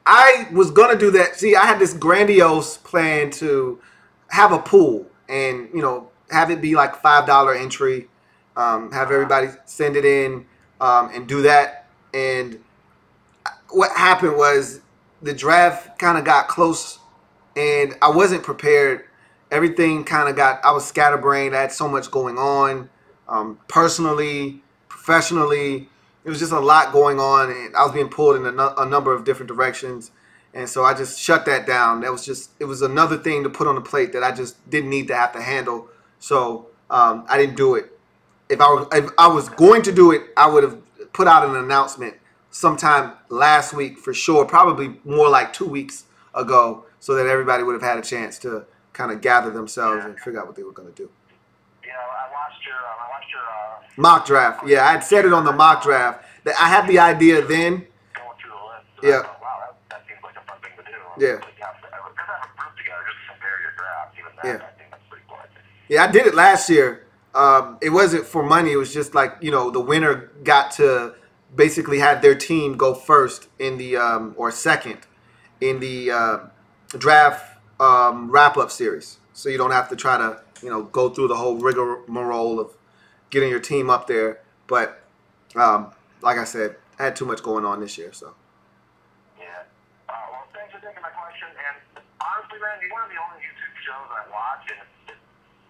I was going to do that. See, I had this grandiose plan to have a pool and, have it be like $5 entry. Have everybody send it in and do that. And what happened was the draft kind of got close and I wasn't prepared. Everything kind of I was scatterbrained. I had so much going on personally, professionally. It was just a lot going on and I was being pulled in a number of different directions. And so I just shut that down. It was another thing to put on the plate that I just didn't need to have to handle. So I didn't do it. If I was going to do it, I would have put out an announcement sometime last week for sure, probably more like 2 weeks ago, so that everybody would have had a chance to kind of gather themselves and figure out what they were going to do. Yeah, I watched your mock draft. Yeah, I had said it on the mock draft. I had the idea then. Going through the list. Yeah. I thought, wow, that seems like a fun thing to do. Yeah. Because have a group together just to compare your draft. Even that, Yeah. I think that's pretty cool. Yeah, I did it last year. It wasn't for money. It was just like, the winner got to basically had their team go first in the or second in the draft wrap-up series, so you don't have to try to go through the whole rigmarole of getting your team up there. But like I said, I had too much going on this year, so. Yeah. Well, thanks for taking my question. And honestly, man, you're one of the only YouTube shows I watch, and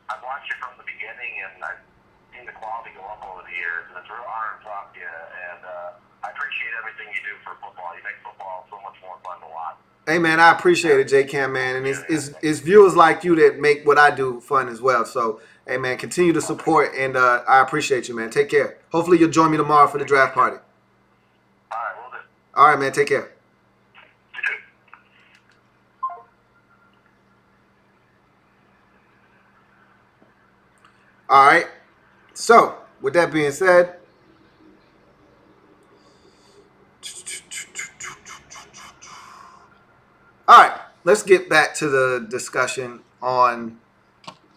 I've watched it from the beginning, and I've seen the quality go up over the years, and it's a real honor to talk to you. And I appreciate everything you do for football. You make football so much more fun to watch. Hey, man, I appreciate it, J-Cam, man. And it's viewers like you that make what I do fun as well. So, hey, man, continue to support, and I appreciate you, man. Take care. Hopefully you'll join me tomorrow for the draft party. All right, we'll do. All right, man, take care. You too. All right. So, with that being said, all right, let's get back to the discussion on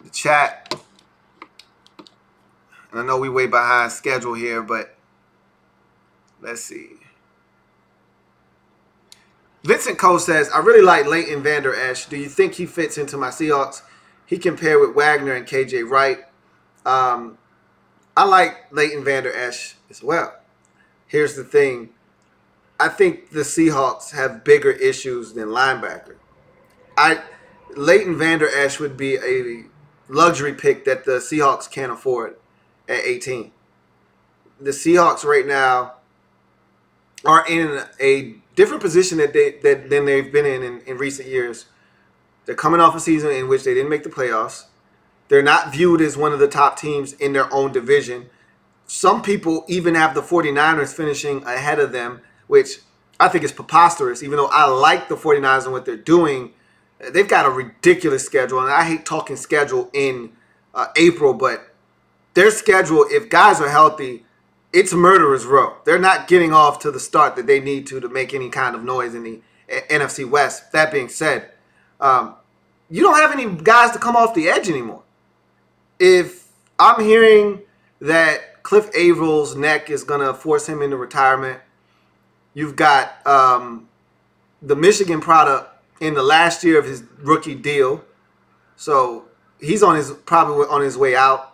the chat. And I know we way behind schedule here, but let's see. Vincent Cole says, I really like Leighton Vander Esch. Do you think he fits into my Seahawks? He can pair with Wagner and KJ Wright. I like Leighton Vander Esch as well. Here's the thing. I think the Seahawks have bigger issues than linebacker. Leighton Vander Esch would be a luxury pick that the Seahawks can't afford at 18. The Seahawks right now are in a different position than they've been in recent years. They're coming off a season in which they didn't make the playoffs. They're not viewed as one of the top teams in their own division. Some people even have the 49ers finishing ahead of them, which I think is preposterous. Even though I like the 49ers and what they're doing, they've got a ridiculous schedule. And I hate talking schedule in April, but their schedule, if guys are healthy, it's murderer's row. They're not getting off to the start that they need to make any kind of noise in the NFC West. That being said, you don't have any guys to come off the edge anymore. If I'm hearing that Cliff Avrill's neck is going to force him into retirement, you've got the Michigan product in the last year of his rookie deal. So he's probably on his way out.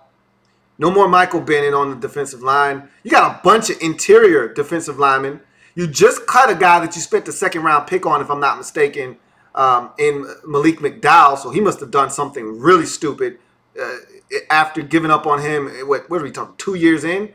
No more Michael Bennett on the defensive line. You got a bunch of interior defensive linemen. You just cut a guy that you spent the second-round pick on, if I'm not mistaken, in Malik McDowell. So he must have done something really stupid after giving up on him. What are we talking, 2 years in?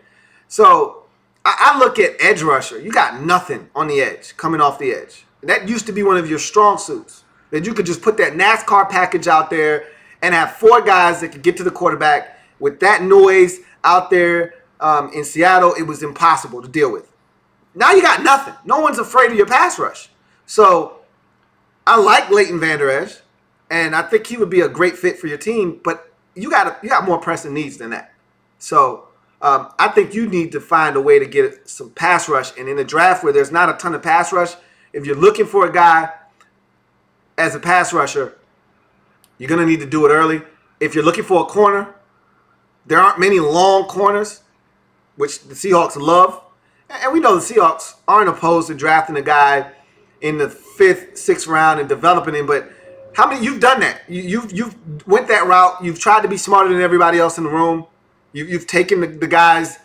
So I look at edge rusher. You got nothing on the edge, coming off the edge. That used to be one of your strong suits, that you could just put that NASCAR package out there and have four guys that could get to the quarterback. With that noise out there in Seattle, it was impossible to deal with. Now you got nothing. No one's afraid of your pass rush. So I like Leighton Vander Esch, and I think he would be a great fit for your team, but you got more pressing needs than that. So I think you need to find a way to get some pass rush. And in a draft where there's not a ton of pass rush, if you're looking for a guy as a pass rusher, you're going to need to do it early. If you're looking for a corner, there aren't many long corners, which the Seahawks love. And we know the Seahawks aren't opposed to drafting a guy in the 5th, 6th round and developing him. But how many, you've done that. You've went that route. You've tried to be smarter than everybody else in the room. You've taken the guys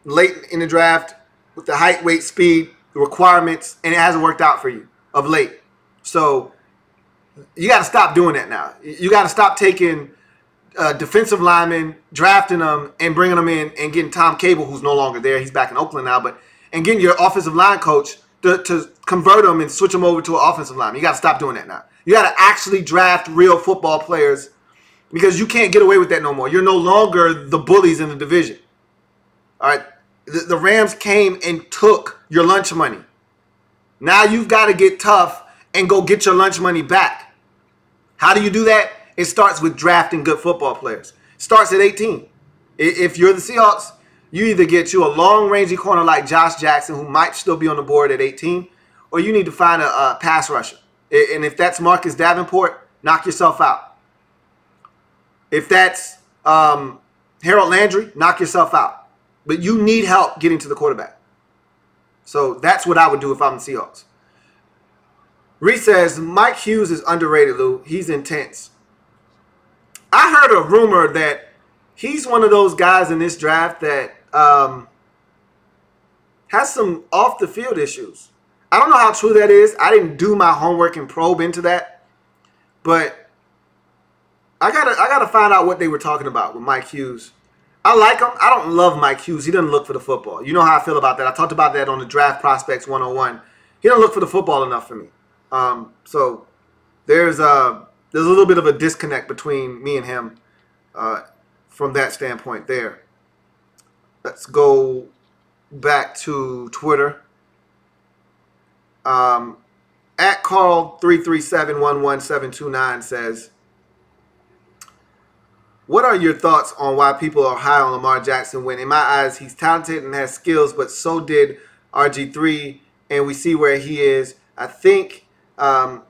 late in the draft with the height, weight, speed, the requirements, and it hasn't worked out for you of late. So you got to stop doing that now. You got to stop taking defensive linemen, drafting them, and bringing them in and getting Tom Cable, who's no longer there. He's back in Oakland now, and getting your offensive line coach to convert them and switch them over to an offensive lineman. You got to stop doing that now. You got to actually draft real football players, because you can't get away with that no more. You're no longer the bullies in the division. All right, the Rams came and took your lunch money. Now you've got to get tough and go get your lunch money back. How do you do that? It starts with drafting good football players. It starts at 18. If you're the Seahawks, you either get you a long-rangey corner like Josh Jackson, who might still be on the board at 18, or you need to find a pass rusher. And if that's Marcus Davenport, knock yourself out. If that's Harold Landry, knock yourself out. But you need help getting to the quarterback. So that's what I would do if I'm the Seahawks. Reese says, Mike Hughes is underrated, Lou. He's intense. I heard a rumor that he's one of those guys in this draft that has some off-the-field issues. I don't know how true that is. I didn't do my homework and probe into that. But I gotta find out what they were talking about with Mike Hughes. I like him. I don't love Mike Hughes. He doesn't look for the football. You know how I feel about that. I talked about that on the Draft Prospects 101. He doesn't look for the football enough for me. So there's a little bit of a disconnect between me and him from that standpoint there. Let's go back to Twitter. At Carl33711729 says, what are your thoughts on why people are high on Lamar Jackson when, in my eyes, he's talented and has skills, but so did RG3, and we see where he is. I think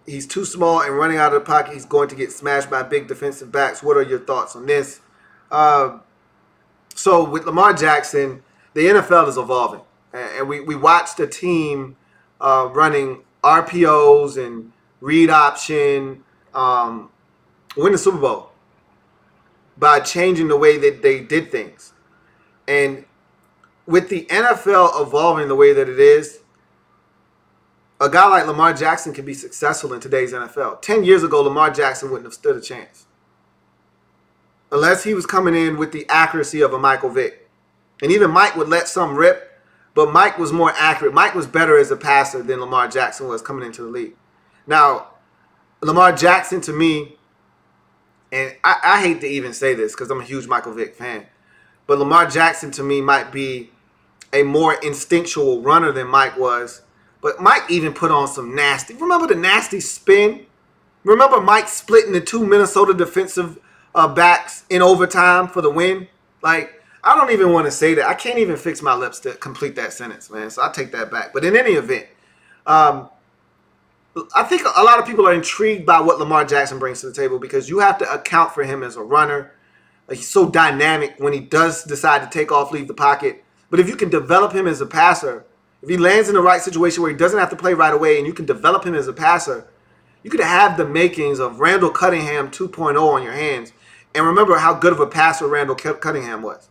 he's too small, and running out of the pocket, he's going to get smashed by big defensive backs. What are your thoughts on this? So with Lamar Jackson, the NFL is evolving, and we watched a team running RPOs and read option win the Super Bowl by changing the way that they did things. And with the NFL evolving the way that it is, a guy like Lamar Jackson can be successful in today's NFL. 10 years ago, Lamar Jackson wouldn't have stood a chance. Unless he was coming in with the accuracy of a Michael Vick. And even Mike would let some rip, but Mike was more accurate. Mike was better as a passer than Lamar Jackson was coming into the league. Now, Lamar Jackson to me, and I hate to even say this because I'm a huge Michael Vick fan, but Lamar Jackson to me might be a more instinctual runner than Mike was. But Mike even put on some nasty. Remember the nasty spin? Remember Mike splitting the two Minnesota defensive backs in overtime for the win? Like, I don't even want to say that. I can't even fix my lips to complete that sentence, man. So I take that back. But in any event, I think a lot of people are intrigued by what Lamar Jackson brings to the table because you have to account for him as a runner. He's so dynamic when he does decide to take off, leave the pocket. But if you can develop him as a passer, if he lands in the right situation where he doesn't have to play right away and you can develop him as a passer, you could have the makings of Randall Cunningham 2.0 on your hands. And remember how good of a passer Randall Cunningham was.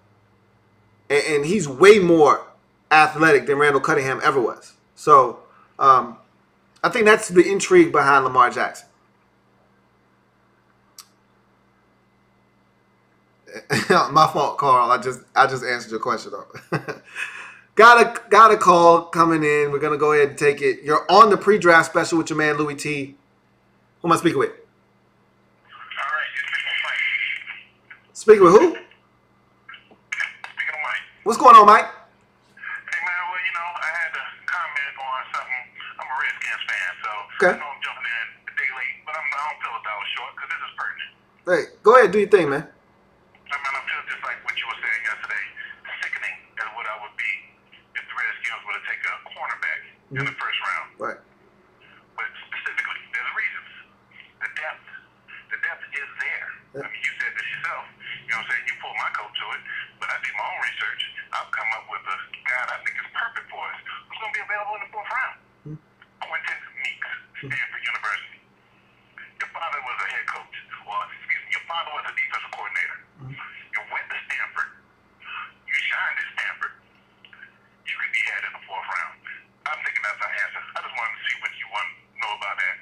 And he's way more athletic than Randall Cunningham ever was. So I think that's the intrigue behind Lamar Jackson. My fault, Carl. I just answered your question though. got a call coming in. We're gonna go ahead and take it. You're on the pre-draft special with your man Louie T. Who am I speaking with? All right, you're speaking with Mike. Speaking with who? Speaking of Mike. What's going on, Mike? Hey man, well I had to comment on something. I'm a Redskins fan, so Okay. I know I'm jumping in a day late, but I don't feel a dollar short because this is pertinent. Hey, go ahead, do your thing, man. I mean, I feel just like what you were saying yesterday, sickening as what I would be if the Redskins were to take a cornerback in the first round. Right. But specifically, there's reasons. The depth is there. Yeah. I mean, you said this yourself. You know what I'm saying? You pulled my coat to it, but I did my own research. I've come up with a guy that I think is perfect for us. Who's going to be available in the fourth round? Quentin Meeks, Stanford University. Your father was a head coach. Well, excuse me, your father was a defensive coordinator. You went to Stanford. You shined at Stanford. You could be had in the fourth round. I'm thinking that's our answer. I just wanted to see what you want to know about that.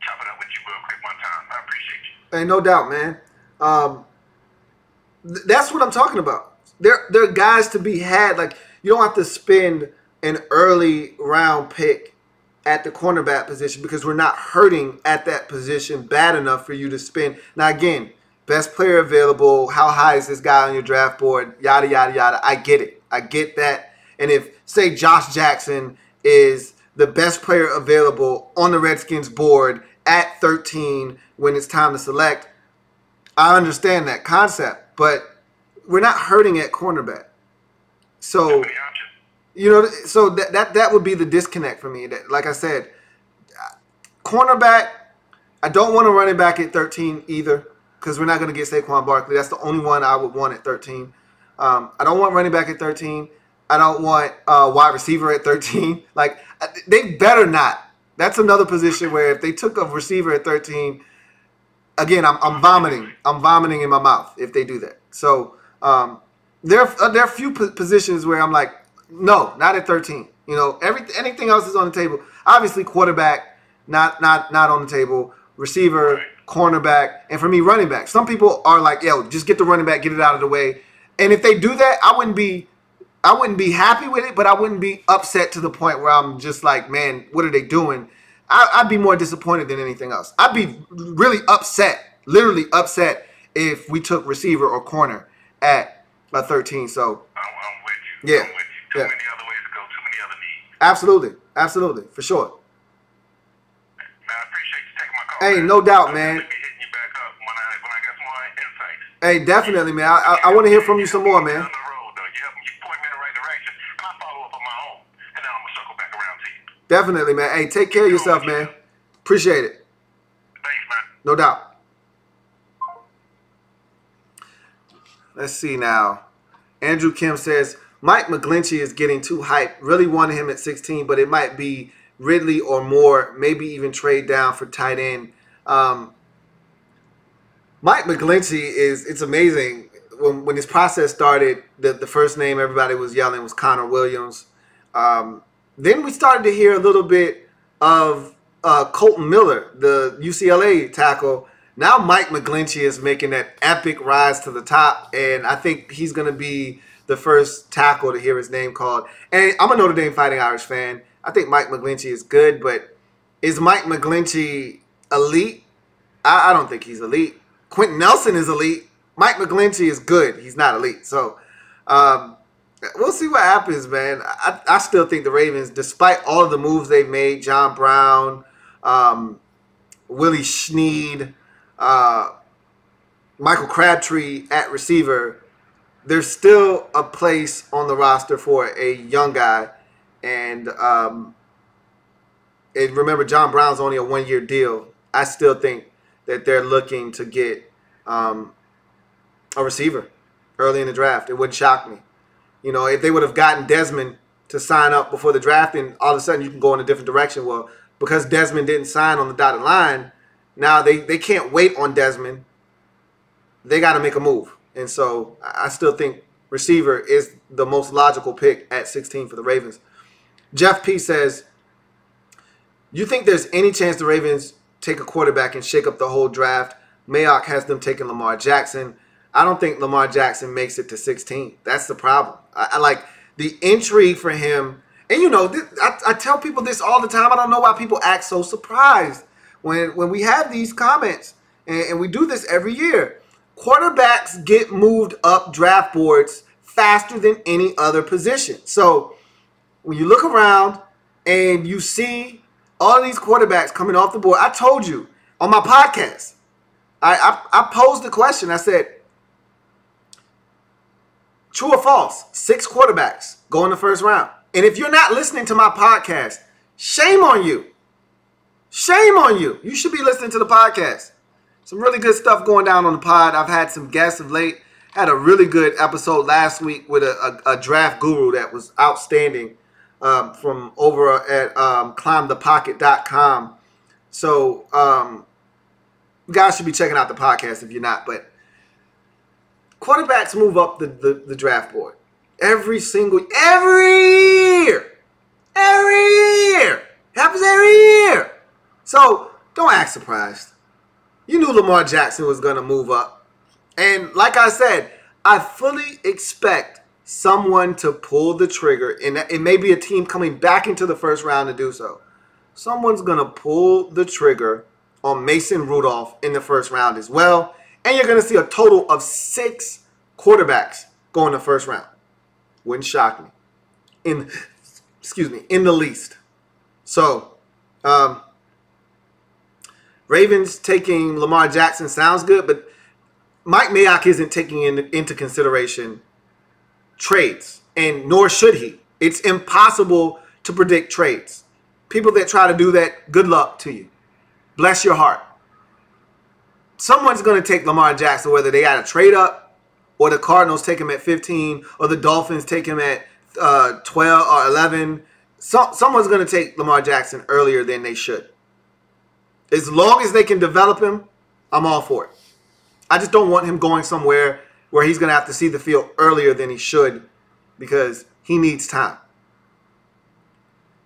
Chop it up with you real quick one time. I appreciate you. Hey, no doubt, man. That's what I'm talking about. There are guys to be had. Like, you don't have to spend an early round pick at the cornerback position because we're not hurting at that position bad enough for you to spend. Now, again, best player available, how high is this guy on your draft board, yada, yada, yada. I get it. I get that. And if, say, Josh Jackson is the best player available on the Redskins board at 13 when it's time to select, I understand that concept. But we're not hurting at cornerback. So, so that would be the disconnect for me. That, like I said, cornerback, I don't want a running back at 13 either because we're not going to get Saquon Barkley. That's the only one I would want at 13. I don't want running back at 13. I don't want wide receiver at 13. Like, they better not. That's another position where if they took a receiver at 13, again, I'm vomiting. I'm vomiting in my mouth if they do that. So there are a few positions where I'm like, no, not at 13. You know, anything else is on the table. Obviously, quarterback, not on the table. Receiver, cornerback, and for me, running back. Some people are like, yo, just get the running back, get it out of the way. And if they do that, I wouldn't be happy with it, but I wouldn't be upset to the point where I'm just like, man, what are they doing? I'd be more disappointed than anything else. I'd be really upset, literally upset, if we took receiver or corner at 13. So I'm with you. Yeah. I'm with you. Too many other ways to go. Too many other needs. Absolutely, for sure. Man, I appreciate you taking my call. Hey, no doubt, man. I'll be hitting you back up when I get some more insight. Hey, definitely, man. I want to hear from you some more, man. Down the road, though. You point me in the right direction, and I follow up on my own, and then I'm gonna circle back around to you. Definitely, man. Hey, take care of yourself, man. Appreciate it. Thanks, man. No doubt. Let's see now. Andrew Kim says, Mike McGlinchey is getting too hyped. Really wanted him at 16, but it might be Ridley or more, maybe even trade down for tight end. Mike McGlinchey it's amazing. When this process started, the first name everybody was yelling was Connor Williams. Then we started to hear a little bit of Colton Miller, the UCLA tackle. Now Mike McGlinchey is making that epic rise to the top, and I think he's going to be the first tackle to hear his name called. And I'm a Notre Dame Fighting Irish fan. I think Mike McGlinchey is good, but is Mike McGlinchey elite? I don't think he's elite. Quentin Nelson is elite. Mike McGlinchey is good. He's not elite. So we'll see what happens, man. I still think the Ravens, despite all of the moves they've made, John Brown, Willie Schneed, Michael Crabtree at receiver, there's still a place on the roster for a young guy. And remember, John Brown's only a one-year deal. I still think that they're looking to get a receiver early in the draft. It wouldn't shock me. You know, if they would have gotten Desmond to sign up before the draft, and all of a sudden you can go in a different direction. Well, because Desmond didn't sign on the dotted line, now they can't wait on Desmond. They got to make a move. And so I still think receiver is the most logical pick at 16 for the Ravens. Jeff P. says, you think there's any chance the Ravens take a quarterback and shake up the whole draft? Mayock has them taking Lamar Jackson. I don't think Lamar Jackson makes it to 16. That's the problem. I like the intrigue for him. And, you know, I tell people this all the time. I don't know why people act so surprised when we have these comments. And we do this every year. Quarterbacks get moved up draft boards faster than any other position. So when you look around and you see all of these quarterbacks coming off the board, I told you on my podcast, I posed the question. I said, true or false, 6 quarterbacks go in the first round. And if you're not listening to my podcast, shame on you. Shame on you. You should be listening to the podcast. Some really good stuff going down on the pod. I've had some guests of late. Had a really good episode last week with a draft guru that was outstanding from over at climbthepocket.com. So you guys should be checking out the podcast if you're not. But quarterbacks move up the draft board every year. Every year. Happens every year. So don't act surprised. You knew Lamar Jackson was going to move up. And like I said, I fully expect someone to pull the trigger. And it may be a team coming back into the first round to do so. Someone's going to pull the trigger on Mason Rudolph in the first round as well. And you're going to see a total of 6 quarterbacks go in the first round. Wouldn't shock me. In the least. So, Ravens taking Lamar Jackson sounds good, but Mike Mayock isn't taking into consideration trades, and nor should he. It's impossible to predict trades. People that try to do that, good luck to you. Bless your heart. Someone's going to take Lamar Jackson, whether they got to trade up or the Cardinals take him at 15 or the Dolphins take him at 12 or 11. Someone's going to take Lamar Jackson earlier than they should. As long as they can develop him, I'm all for it. I just don't want him going somewhere where he's going to have to see the field earlier than he should because he needs time.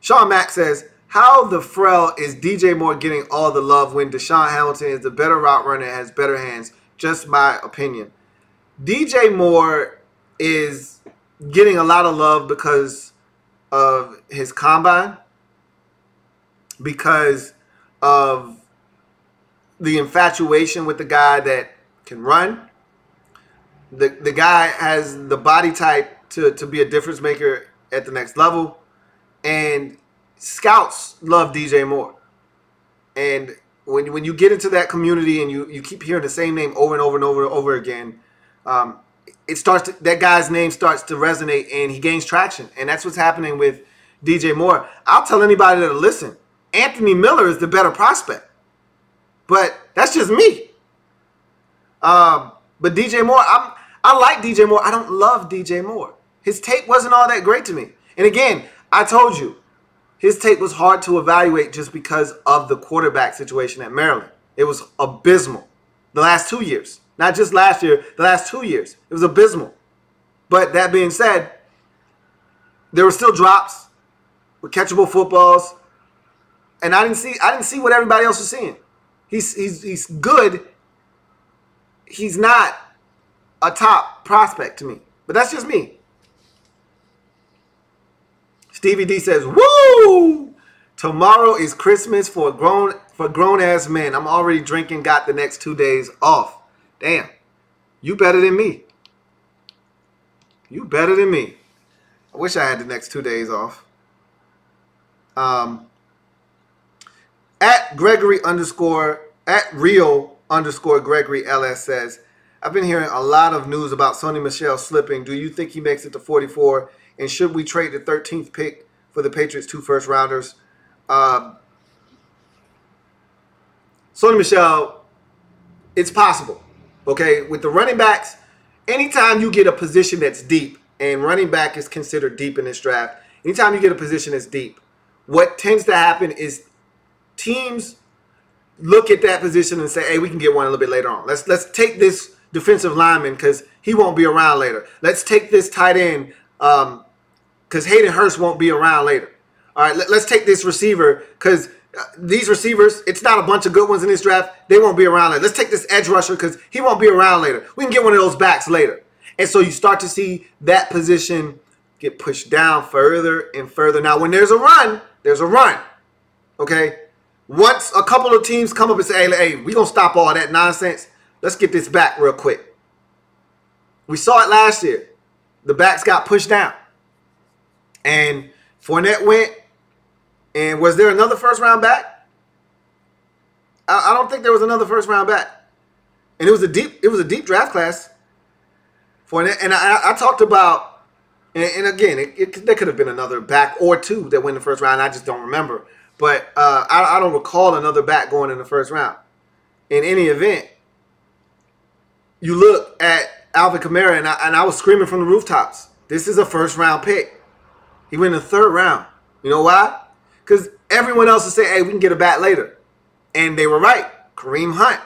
Sean Mack says, how the frell is DJ Moore getting all the love when Deshaun Hamilton is the better route runner and has better hands? Just my opinion. DJ Moore is getting a lot of love because of his combine, because of the infatuation with the guy that can run. The guy has the body type to be a difference maker at the next level. And scouts love DJ Moore. And when you get into that community and you keep hearing the same name over and over and over and over again, that guy's name starts to resonate and he gains traction. And that's what's happening with DJ Moore. I'll tell anybody that'll listen, Anthony Miller is the better prospect. But that's just me. But DJ Moore, I like DJ Moore. I don't love DJ Moore. His tape wasn't all that great to me. And again, I told you, his tape was hard to evaluate just because of the quarterback situation at Maryland. It was abysmal. The last 2 years. Not just last year, the last 2 years. It was abysmal. But that being said, there were still drops with catchable footballs. And I didn't see what everybody else was seeing. He's good. He's not a top prospect to me. But that's just me. Stevie D says, woo! Tomorrow is Christmas for grown-ass men. I'm already drinking, got the next 2 days off. Damn. You better than me. You better than me. I wish I had the next 2 days off. At Rio_Gregory LS says, I've been hearing a lot of news about Sony Michel slipping. Do you think he makes it to 44? And should we trade the 13th pick for the Patriots' 2 first-rounders? Sony Michel, it's possible. Okay, with the running backs, anytime you get a position that's deep, and running back is considered deep in this draft, anytime you get a position that's deep, what tends to happen is teams look at that position and say, hey, we can get one a little bit later on. Let's take this defensive lineman because he won't be around later. Let's take this tight end because Hayden Hurst won't be around later. All right, let's take this receiver because these receivers, it's not a bunch of good ones in this draft. They won't be around later. Let's take this edge rusher because he won't be around later. We can get one of those backs later. And so you start to see that position get pushed down further and further. Now, when there's a run, there's a run. Okay? Once a couple of teams come up and say, hey, we're going to stop all that nonsense. Let's get this back real quick. We saw it last year. The backs got pushed down. And Fournette went. And was there another first-round back? I don't think there was another first-round back. And it was a deep draft class. Fournette, and I talked about, and again, there could have been another back or two that went in the first round. I just don't remember. But I don't recall another back going in the first round. In any event, you look at Alvin Kamara, and I was screaming from the rooftops. This is a first-round pick. He went in the 3rd round. You know why? Because everyone else is saying, hey, we can get a bat later. And they were right. Kareem Hunt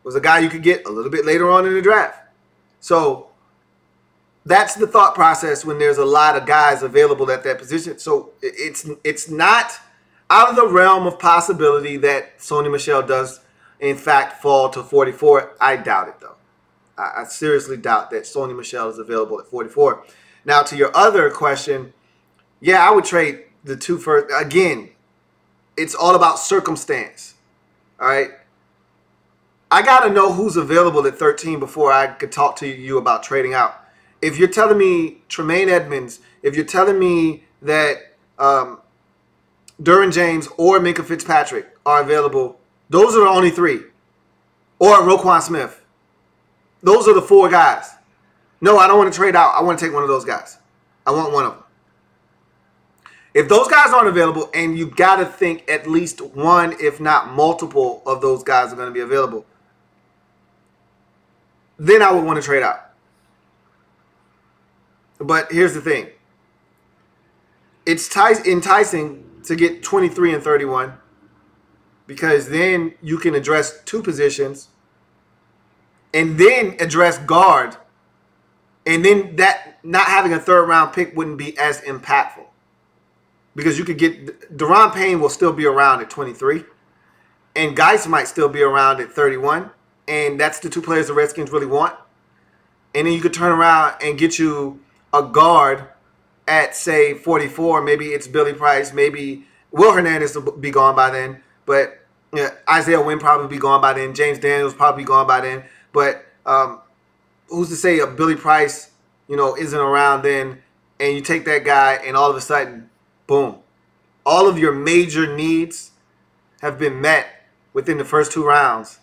was a guy you could get a little bit later on in the draft. So that's the thought process when there's a lot of guys available at that position. So it's not out of the realm of possibility that Sony Michel does, in fact, fall to 44. I doubt it, though. I seriously doubt that Sony Michel is available at 44. Now, to your other question, yeah, I would trade the 2 first. Again, it's all about circumstance. All right? I got to know who's available at 13 before I could talk to you about trading out. If you're telling me Tremaine Edmonds, if you're telling me that Derwin James or Minkah Fitzpatrick are available, those are the only 3. Or Roquan Smith. Those are the 4 guys. No, I don't want to trade out. I want to take one of those guys. I want one of them. If those guys aren't available, and you got to think at least one, if not multiple, of those guys are going to be available, then I would want to trade out. But here's the thing. it's enticing to get 23 and 31 because then you can address two positions and then address guard. And then that not having a third round pick wouldn't be as impactful because you could get Deron Payne will still be around at 23 and Geis might still be around at 31. And that's the two players the Redskins really want. And then you could turn around and get you a guard at, say, 44. Maybe it's Billy Price. Maybe Will Hernandez will be gone by then. But Isaiah Wynn probably be gone by then. James Daniels probably gone by then. But who's to say a Billy Price, isn't around then, and you take that guy, and all of a sudden, boom, all of your major needs have been met within the first 2 rounds,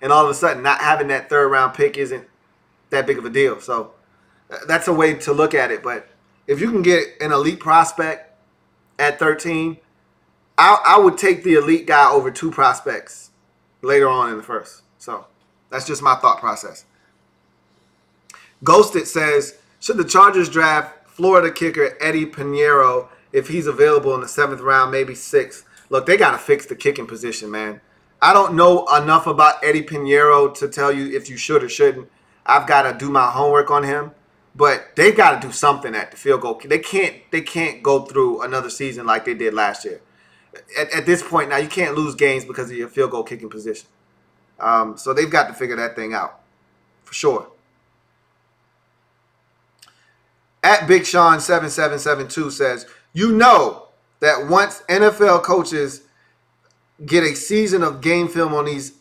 and all of a sudden, not having that third round pick isn't that big of a deal. So that's a way to look at it. But if you can get an elite prospect at 13, I would take the elite guy over 2 prospects later on in the first. So that's just my thought process. Ghosted says, should the Chargers draft Florida kicker Eddie Pinheiro if he's available in the 7th round, maybe 6th? Look, they got to fix the kicking position, man. I don't know enough about Eddie Pinheiro to tell you if you should or shouldn't. I've got to do my homework on him. But they've got to do something at the field goal. They can't go through another season like they did last year. At this point now, you can't lose games because of your field goal kicking position. So they've got to figure that thing out for sure. At Big Sean 7772 says, that once NFL coaches get a season of game film on these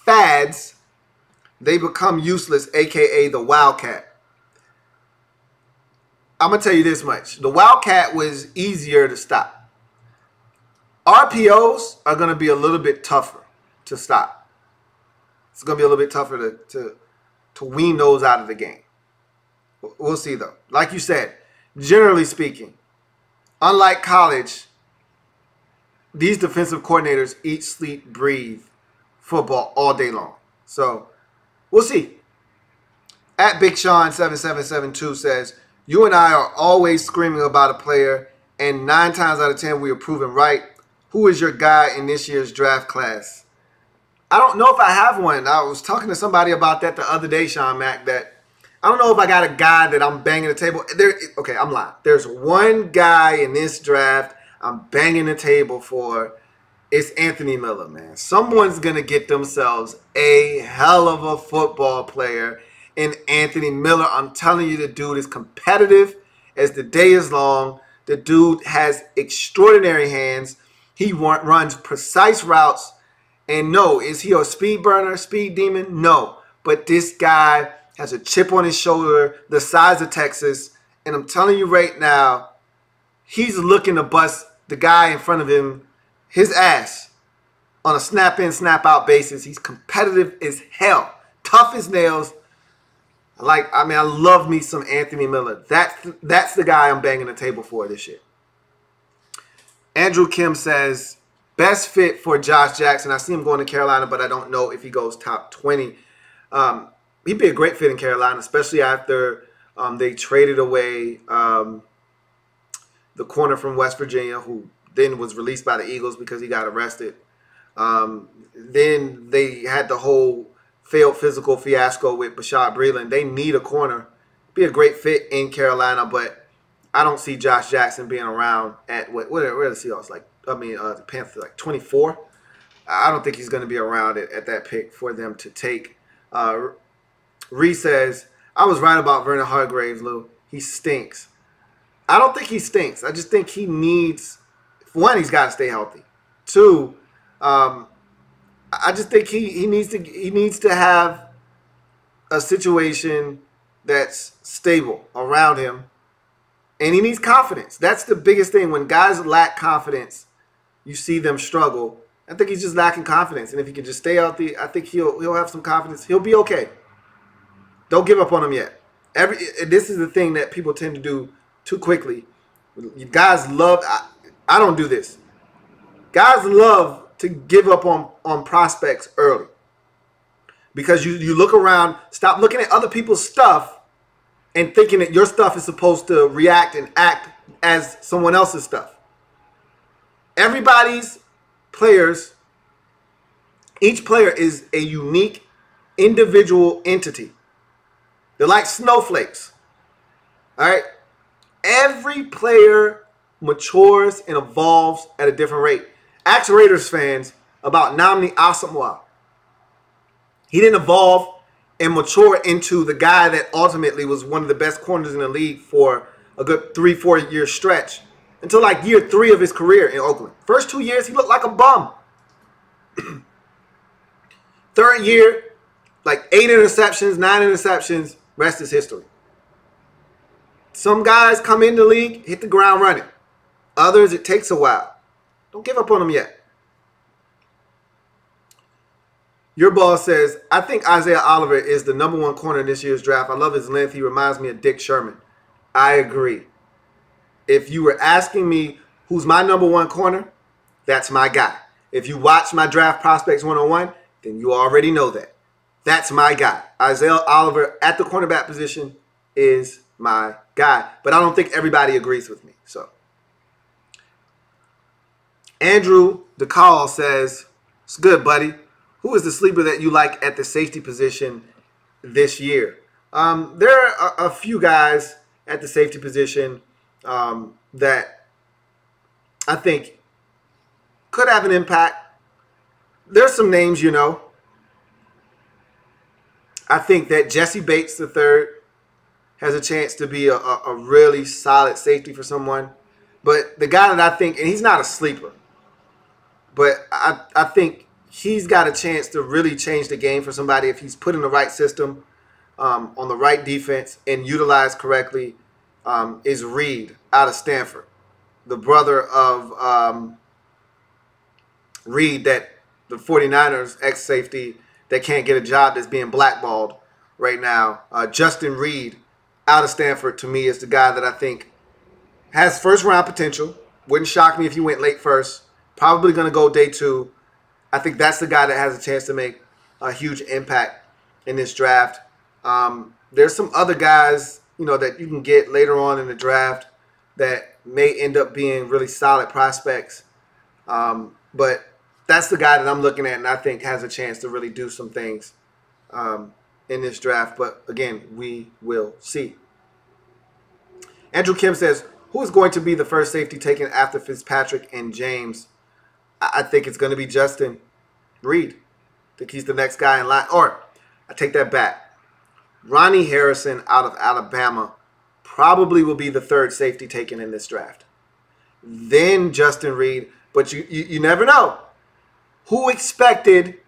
fads, they become useless, a.k.a. the Wildcat. I'm going to tell you this much. The Wildcat was easier to stop. RPOs are going to be a little bit tougher to stop. It's going to be a little bit tougher to wean those out of the game. We'll see, though. Like you said, generally speaking, unlike college, these defensive coordinators eat, sleep, breathe football all day long. So we'll see. At Big Sean 7772 says, you and I are always screaming about a player, and 9 times out of 10 we are proven right. Who is your guy in this year's draft class? I don't know if I have one. I was talking to somebody about that the other day, Sean Mack, that I don't know if I got a guy that I'm banging the table. Okay, I'm lying. There's one guy in this draft I'm banging the table for. It's Anthony Miller, man. Someone's going to get themselves a hell of a football player in Anthony Miller. I'm telling you, the dude is competitive as the day is long. The dude has extraordinary hands. He runs precise routes. And no, is he a speed burner, speed demon? No. But this guy has a chip on his shoulder the size of Texas. And I'm telling you right now, he's looking to bust the guy in front of him, his ass, on a snap-in, snap-out basis. He's competitive as hell. Tough as nails. I love me some Anthony Miller. That's the guy I'm banging the table for this year. Andrew Kim says, best fit for Josh Jackson. I see him going to Carolina, but I don't know if he goes top 20. He'd be a great fit in Carolina, especially after they traded away the corner from West Virginia, who then was released by the Eagles because he got arrested. Then they had the whole failed physical fiasco with Bashad Breeland. They need a corner. Be a great fit in Carolina, but I don't see Josh Jackson being around at where are the Seahawks? The Panthers, 24. I don't think he's going to be around at that pick for them to take. Reese says, I was right about Vernon Hargreaves, Lou. He stinks. I don't think he stinks. I just think he needs, one, he's got to stay healthy. 2, I just think he needs to have a situation that's stable around him. And he needs confidence. That's the biggest thing. When guys lack confidence, you see them struggle. I think he's just lacking confidence. And if he can just stay healthy, I think he'll have some confidence. He'll be okay. Don't give up on him yet. This is the thing that people tend to do too quickly. You guys love, I don't do this. Guys love to give up on prospects early. Because you look around, stop looking at other people's stuff and thinking that your stuff is supposed to react and act as someone else's stuff. Everybody's players, each player is a unique individual entity. They're like snowflakes. All right? Every player matures and evolves at a different rate. Ask Raiders fans about Nnamdi Asomugha. He didn't evolve and mature into the guy that ultimately was one of the best corners in the league for a good 3-4 year stretch until like year 3 of his career in Oakland. First 2 years, he looked like a bum. Third year, like 8 interceptions, 9 interceptions, rest is history. Some guys come in the league, hit the ground running. Others, it takes a while. Don't give up on them yet. Your boss says, I think Isaiah Oliver is the #1 corner in this year's draft. I love his length. He reminds me of Dick Sherman. I agree. If you were asking me who's my #1 corner, that's my guy. If you watch my Draft Prospects 101, then you already know that. That's my guy. Isaiah Oliver at the cornerback position is my guy. But I don't think everybody agrees with me. So, Andrew DeCall says, it's good, buddy. Who is the sleeper that you like at the safety position this year? There are a few guys at the safety position that I think could have an impact. There's some names, you know. I think that Jesse Bates III has a chance to be a really solid safety for someone. But the guy that I think, and he's not a sleeper, but I think he's got a chance to really change the game for somebody if he's put in the right system, on the right defense, and utilized correctly, is Reed out of Stanford. The brother of Reed, that the 49ers ex-safety that can't get a job that's being blackballed right now. Justin Reed out of Stanford, to me, is the guy that I think has first-round potential. Wouldn't shock me if he went late first. Probably going to go day 2. I think that's the guy that has a chance to make a huge impact in this draft. There's some other guys, you know, that you can get later on in the draft that may end up being really solid prospects. But that's the guy that I'm looking at and I think has a chance to really do some things in this draft. But again, we will see. Andrew Kim says, who is going to be the first safety taken after Fitzpatrick and James? I think it's going to be Justin Reed. I think he's the next guy in line. Or, I take that back. Ronnie Harrison out of Alabama probably will be the third safety taken in this draft. Then Justin Reed. But you never know. Who expected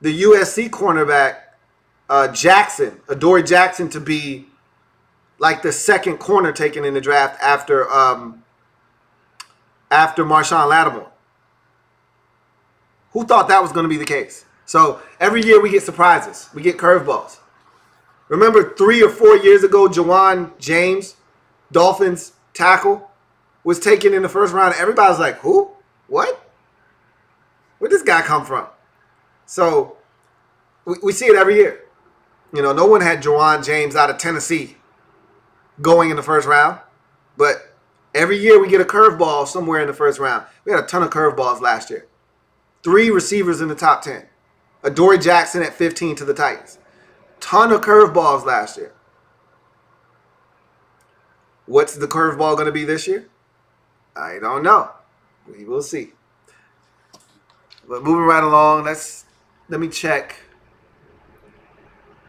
the USC cornerback Jackson, Adoree Jackson, to be like the second corner taken in the draft after Marshawn Lattimore? Who thought that was going to be the case? So every year we get surprises. We get curveballs. Remember 3 or 4 years ago, Jawan James, Dolphins tackle, was taken in the first round. Everybody's like, who? What? Where'd this guy come from? So we see it every year. You know, no one had Jawan James out of Tennessee going in the first round. But every year we get a curveball somewhere in the first round. We had a ton of curveballs last year. 3 receivers in the top 10. Adoree Jackson at 15 to the Titans. Ton of curveballs last year. What's the curveball going to be this year? I don't know. We will see. But moving right along, let me check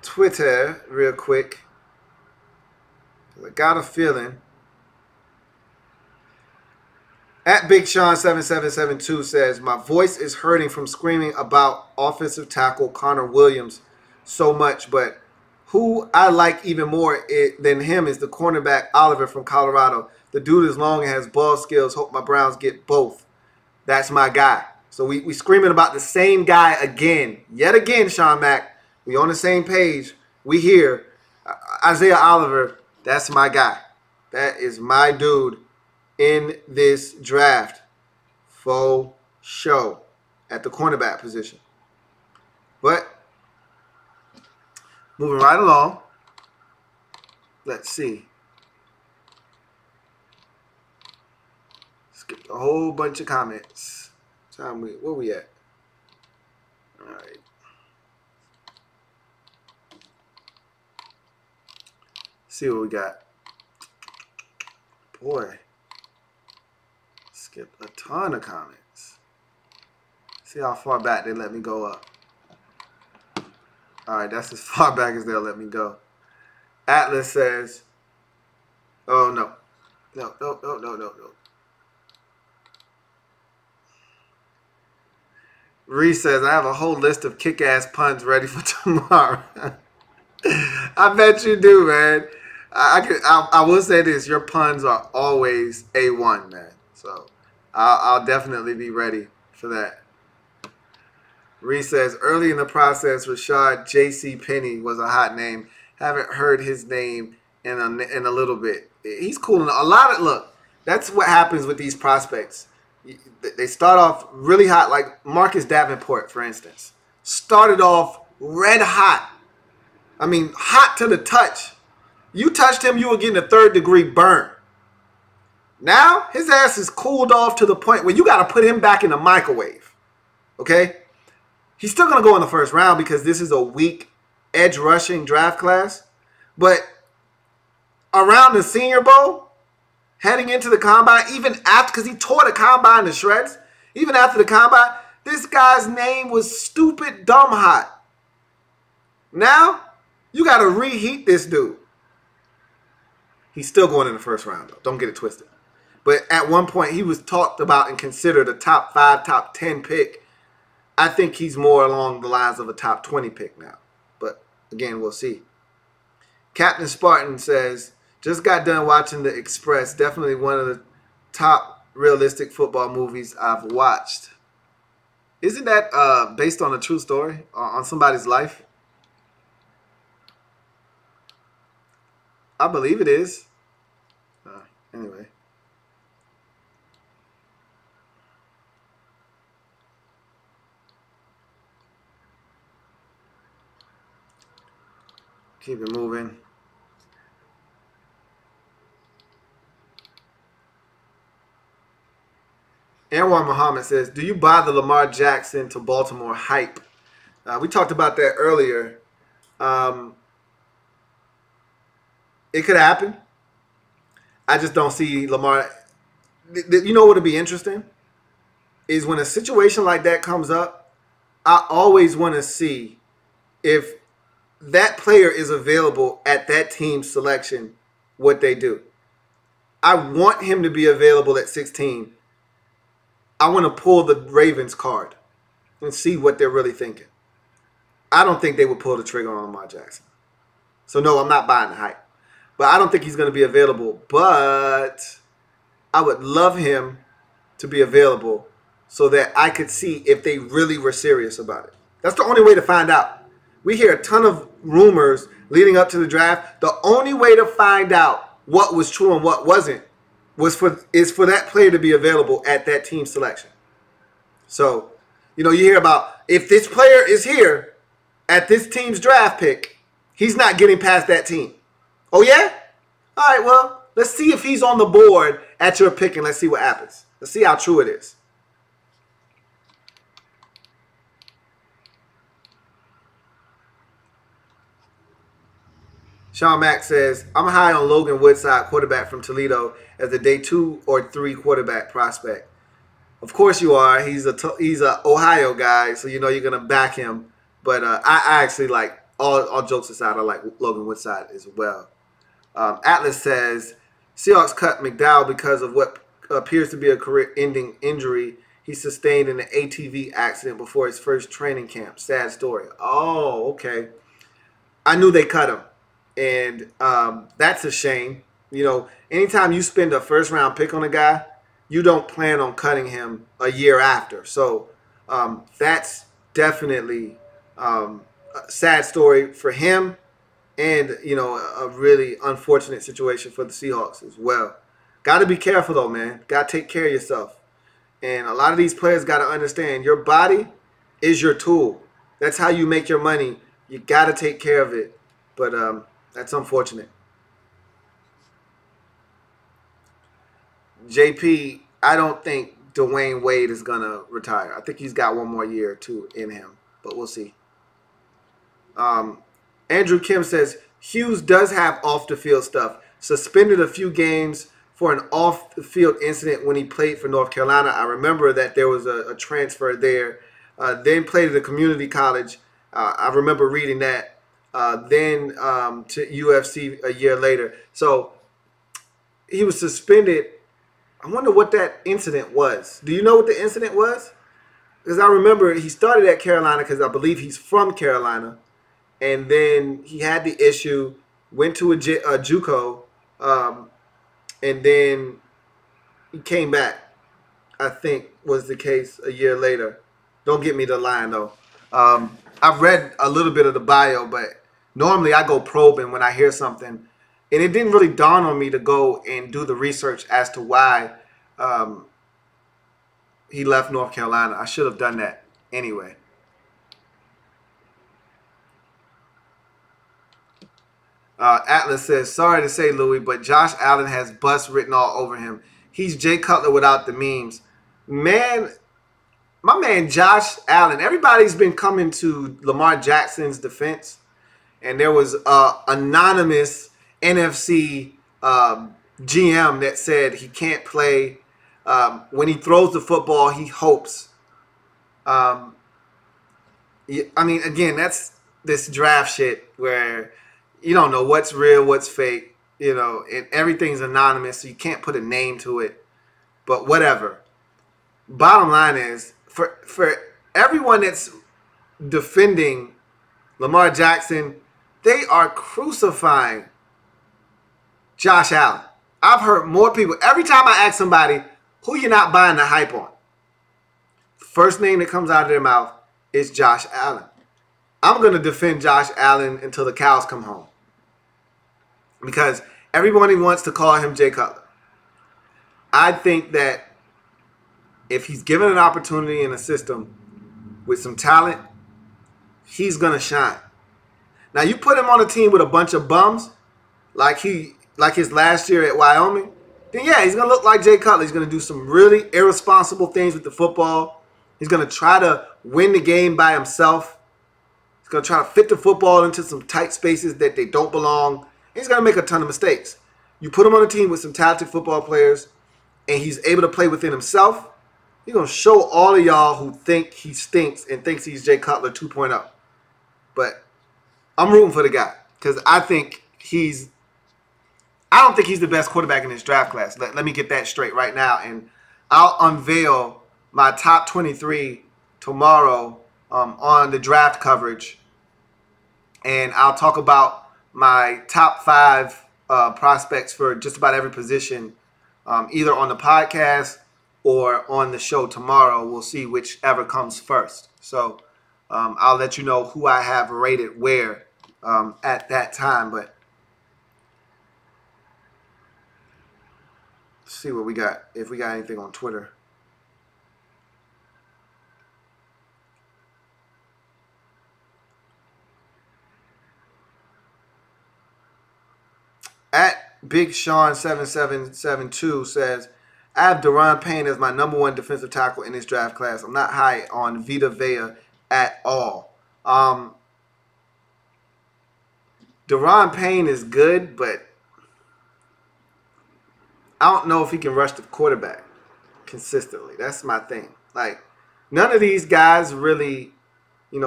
Twitter real quick. I got a feeling. At Big Sean 7772 says, my voice is hurting from screaming about offensive tackle Connor Williams so much, but who I like even more than him is the cornerback Oliver from Colorado. The dude is long and has ball skills. Hope my Browns get both. That's my guy. So we screaming about the same guy again. Yet again, Sean Mack. We on the same page. We here. Isaiah Oliver, that's my guy. That is my dude in this draft. Faux show at the cornerback position. But moving right along. Let's see. Skipped a whole bunch of comments. Where we at? All right. See what we got. Boy, skipped a ton of comments. See how far back they let me go up. All right, that's as far back as they'll let me go. Atlas says, oh, no. No. Reese says, I have a whole list of kick-ass puns ready for tomorrow. I bet you do, man. I will say this. Your puns are always A1, man. So I'll definitely be ready for that. Reese says, early in the process, Rashad J.C. Penny was a hot name. Haven't heard his name in a little bit. He's cool. Look, that's what happens with these prospects. They start off really hot, like Marcus Davenport, for instance. Started off red hot. I mean, hot to the touch. You touched him, you were getting a third-degree burn. Now, his ass is cooled off to the point where you got to put him back in the microwave. Okay? He's still going to go in the first round because this is a weak edge rushing draft class. But around the Senior Bowl, heading into the combine, even after, because he tore the combine to shreds, even after the combine, this guy's name was stupid dumb hot. Now, you got to reheat this dude. He's still going in the first round, though. Don't get it twisted. But at one point, he was talked about and considered a top 5, top 10 pick. I think he's more along the lines of a top 20 pick now. But, again, we'll see. Captain Spartan says, just got done watching The Express. Definitely one of the top realistic football movies I've watched. Isn't that based on a true story? On somebody's life? I believe it is. Anyway. Keep it moving. Anwar Muhammad says, do you buy the Lamar Jackson to Baltimore hype? We talked about that earlier. It could happen. I just don't see Lamar. You know what would be interesting? Is when a situation like that comes up, I always want to see if that player is available at that team's selection, what they do. I want him to be available at 16. I want to pull the Ravens card and see what they're really thinking. I don't think they would pull the trigger on Lamar Jackson. So, no, I'm not buying the hype. But I don't think he's going to be available. But I would love him to be available so that I could see if they really were serious about it. That's the only way to find out. We hear a ton of rumors leading up to the draft. The only way to find out what was true and what wasn't is for that player to be available at that team selection. So, you hear about if this player is here at this team's draft pick, he's not getting past that team. Oh, yeah? All right, well, let's see if he's on the board at your pick and let's see what happens. Let's see how true it is. Sean Mack says, I'm high on Logan Woodside, quarterback from Toledo, as a day 2 or 3 quarterback prospect. Of course you are. He's a Ohio guy, so you're going to back him. But I actually like, all jokes aside, I like Logan Woodside as well. Atlas says, Seahawks cut McDowell because of what appears to be a career-ending injury he sustained in an ATV accident before his first training camp. Sad story. Oh, okay. I knew they cut him. And that's a shame. Anytime you spend a first-round pick on a guy, you don't plan on cutting him a year after. So that's definitely a sad story for him and, a really unfortunate situation for the Seahawks as well. Got to be careful, though, man. Got to take care of yourself. And a lot of these players got to understand your body is your tool. That's how you make your money. You got to take care of it. But that's unfortunate. JP, I don't think Dwayne Wade is going to retire. I think he's got one more year or two in him, but we'll see. Andrew Kim says, Hughes does have off-the-field stuff. Suspended a few games for an off-the-field incident when he played for North Carolina. I remember that there was a transfer there. Then played at a community college. I remember reading that. Then to UFC a year later. So he was suspended. I wonder what that incident was. Do you know what the incident was? Because I remember he started at Carolina because I believe he's from Carolina. And then he had the issue, went to a JUCO, and then he came back, I think was the case a year later. Don't get me the line, though. I've read a little bit of the bio, but normally I go probing when I hear something. And it didn't really dawn on me to go and do the research as to why he left North Carolina. I should have done that anyway. Atlas says, sorry to say, Louie, but Josh Allen has bust written all over him. He's Jay Cutler without the memes. Man, my man Josh Allen, everybody's been coming to Lamar Jackson's defense. And there was an anonymous NFC GM that said he can't play. When he throws the football, he hopes. I mean, again, that's this draft shit where you don't know what's real, what's fake, and everything's anonymous, so you can't put a name to it. But whatever. Bottom line is, for everyone that's defending Lamar Jackson, they are crucifying Josh Allen. I've heard more people. Every time I ask somebody, who you not buying the hype on? The first name that comes out of their mouth is Josh Allen. I'm going to defend Josh Allen until the cows come home. Because everybody wants to call him Jay Cutler. I think that if he's given an opportunity in a system with some talent, he's going to shine. Now, you put him on a team with a bunch of bums, like his last year at Wyoming, then yeah, he's going to look like Jay Cutler. He's going to do some really irresponsible things with the football. He's going to try to win the game by himself. He's going to try to fit the football into some tight spaces that they don't belong. He's going to make a ton of mistakes. You put him on a team with some talented football players, and he's able to play within himself, he's going to show all of y'all who think he stinks and thinks he's Jay Cutler 2.0. But I'm rooting for the guy because I don't think he's the best quarterback in this draft class. Let me get that straight right now. And I'll unveil my top 23 tomorrow on the draft coverage. And I'll talk about my top 5 prospects for just about every position, either on the podcast or on the show tomorrow. We'll see whichever comes first. So I'll let you know who I have rated where at that time. But let's see what we got, if we got anything on Twitter. At Big Sean 7772 says, I have Daron Payne as my number 1 defensive tackle in this draft class. I'm not high on Vita Vea at all. Daron Payne is good, but I don't know if he can rush the quarterback consistently. That's my thing. Like, none of these guys really,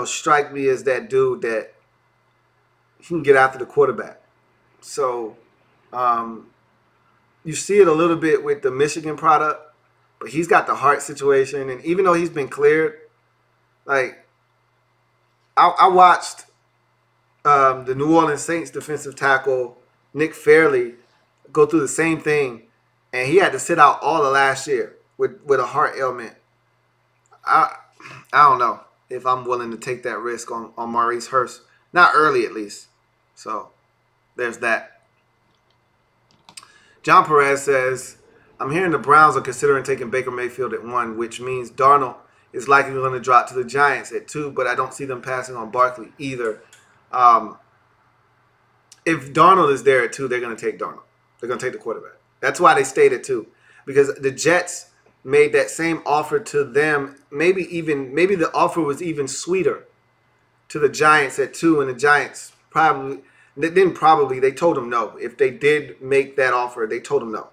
strike me as that dude that he can get after the quarterback. So, you see it a little bit with the Michigan product, but he's got the heart situation. And even though he's been cleared, like, I watched the New Orleans Saints defensive tackle, Nick Fairley, go through the same thing. And he had to sit out all of last year with a heart ailment. I don't know if I'm willing to take that risk on Maurice Hurst. Not early, at least. So, there's that. John Perez says, I'm hearing the Browns are considering taking Baker Mayfield at 1, which means Darnold is likely going to drop to the Giants at 2, but I don't see them passing on Barkley either. If Darnold is there at 2, they're going to take Darnold. They're going to take the quarterback. That's why they stayed at 2. Because the Jets made that same offer to them, maybe the offer was even sweeter to the Giants at 2, and the Giants they told him no. If they did make that offer, they told him no.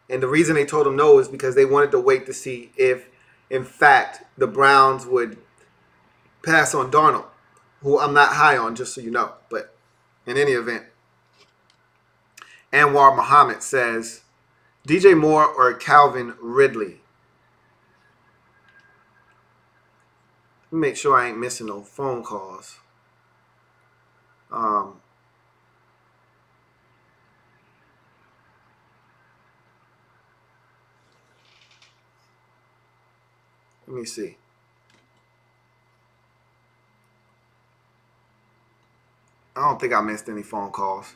And the reason they told him no is because they wanted to wait to see if, in fact, the Browns would pass on Darnold, who I'm not high on, just so you know. But in any event, Anwar Muhammad says, DJ Moore or Calvin Ridley? Let me make sure I ain't missing no phone calls. Let me see. I don't think I missed any phone calls.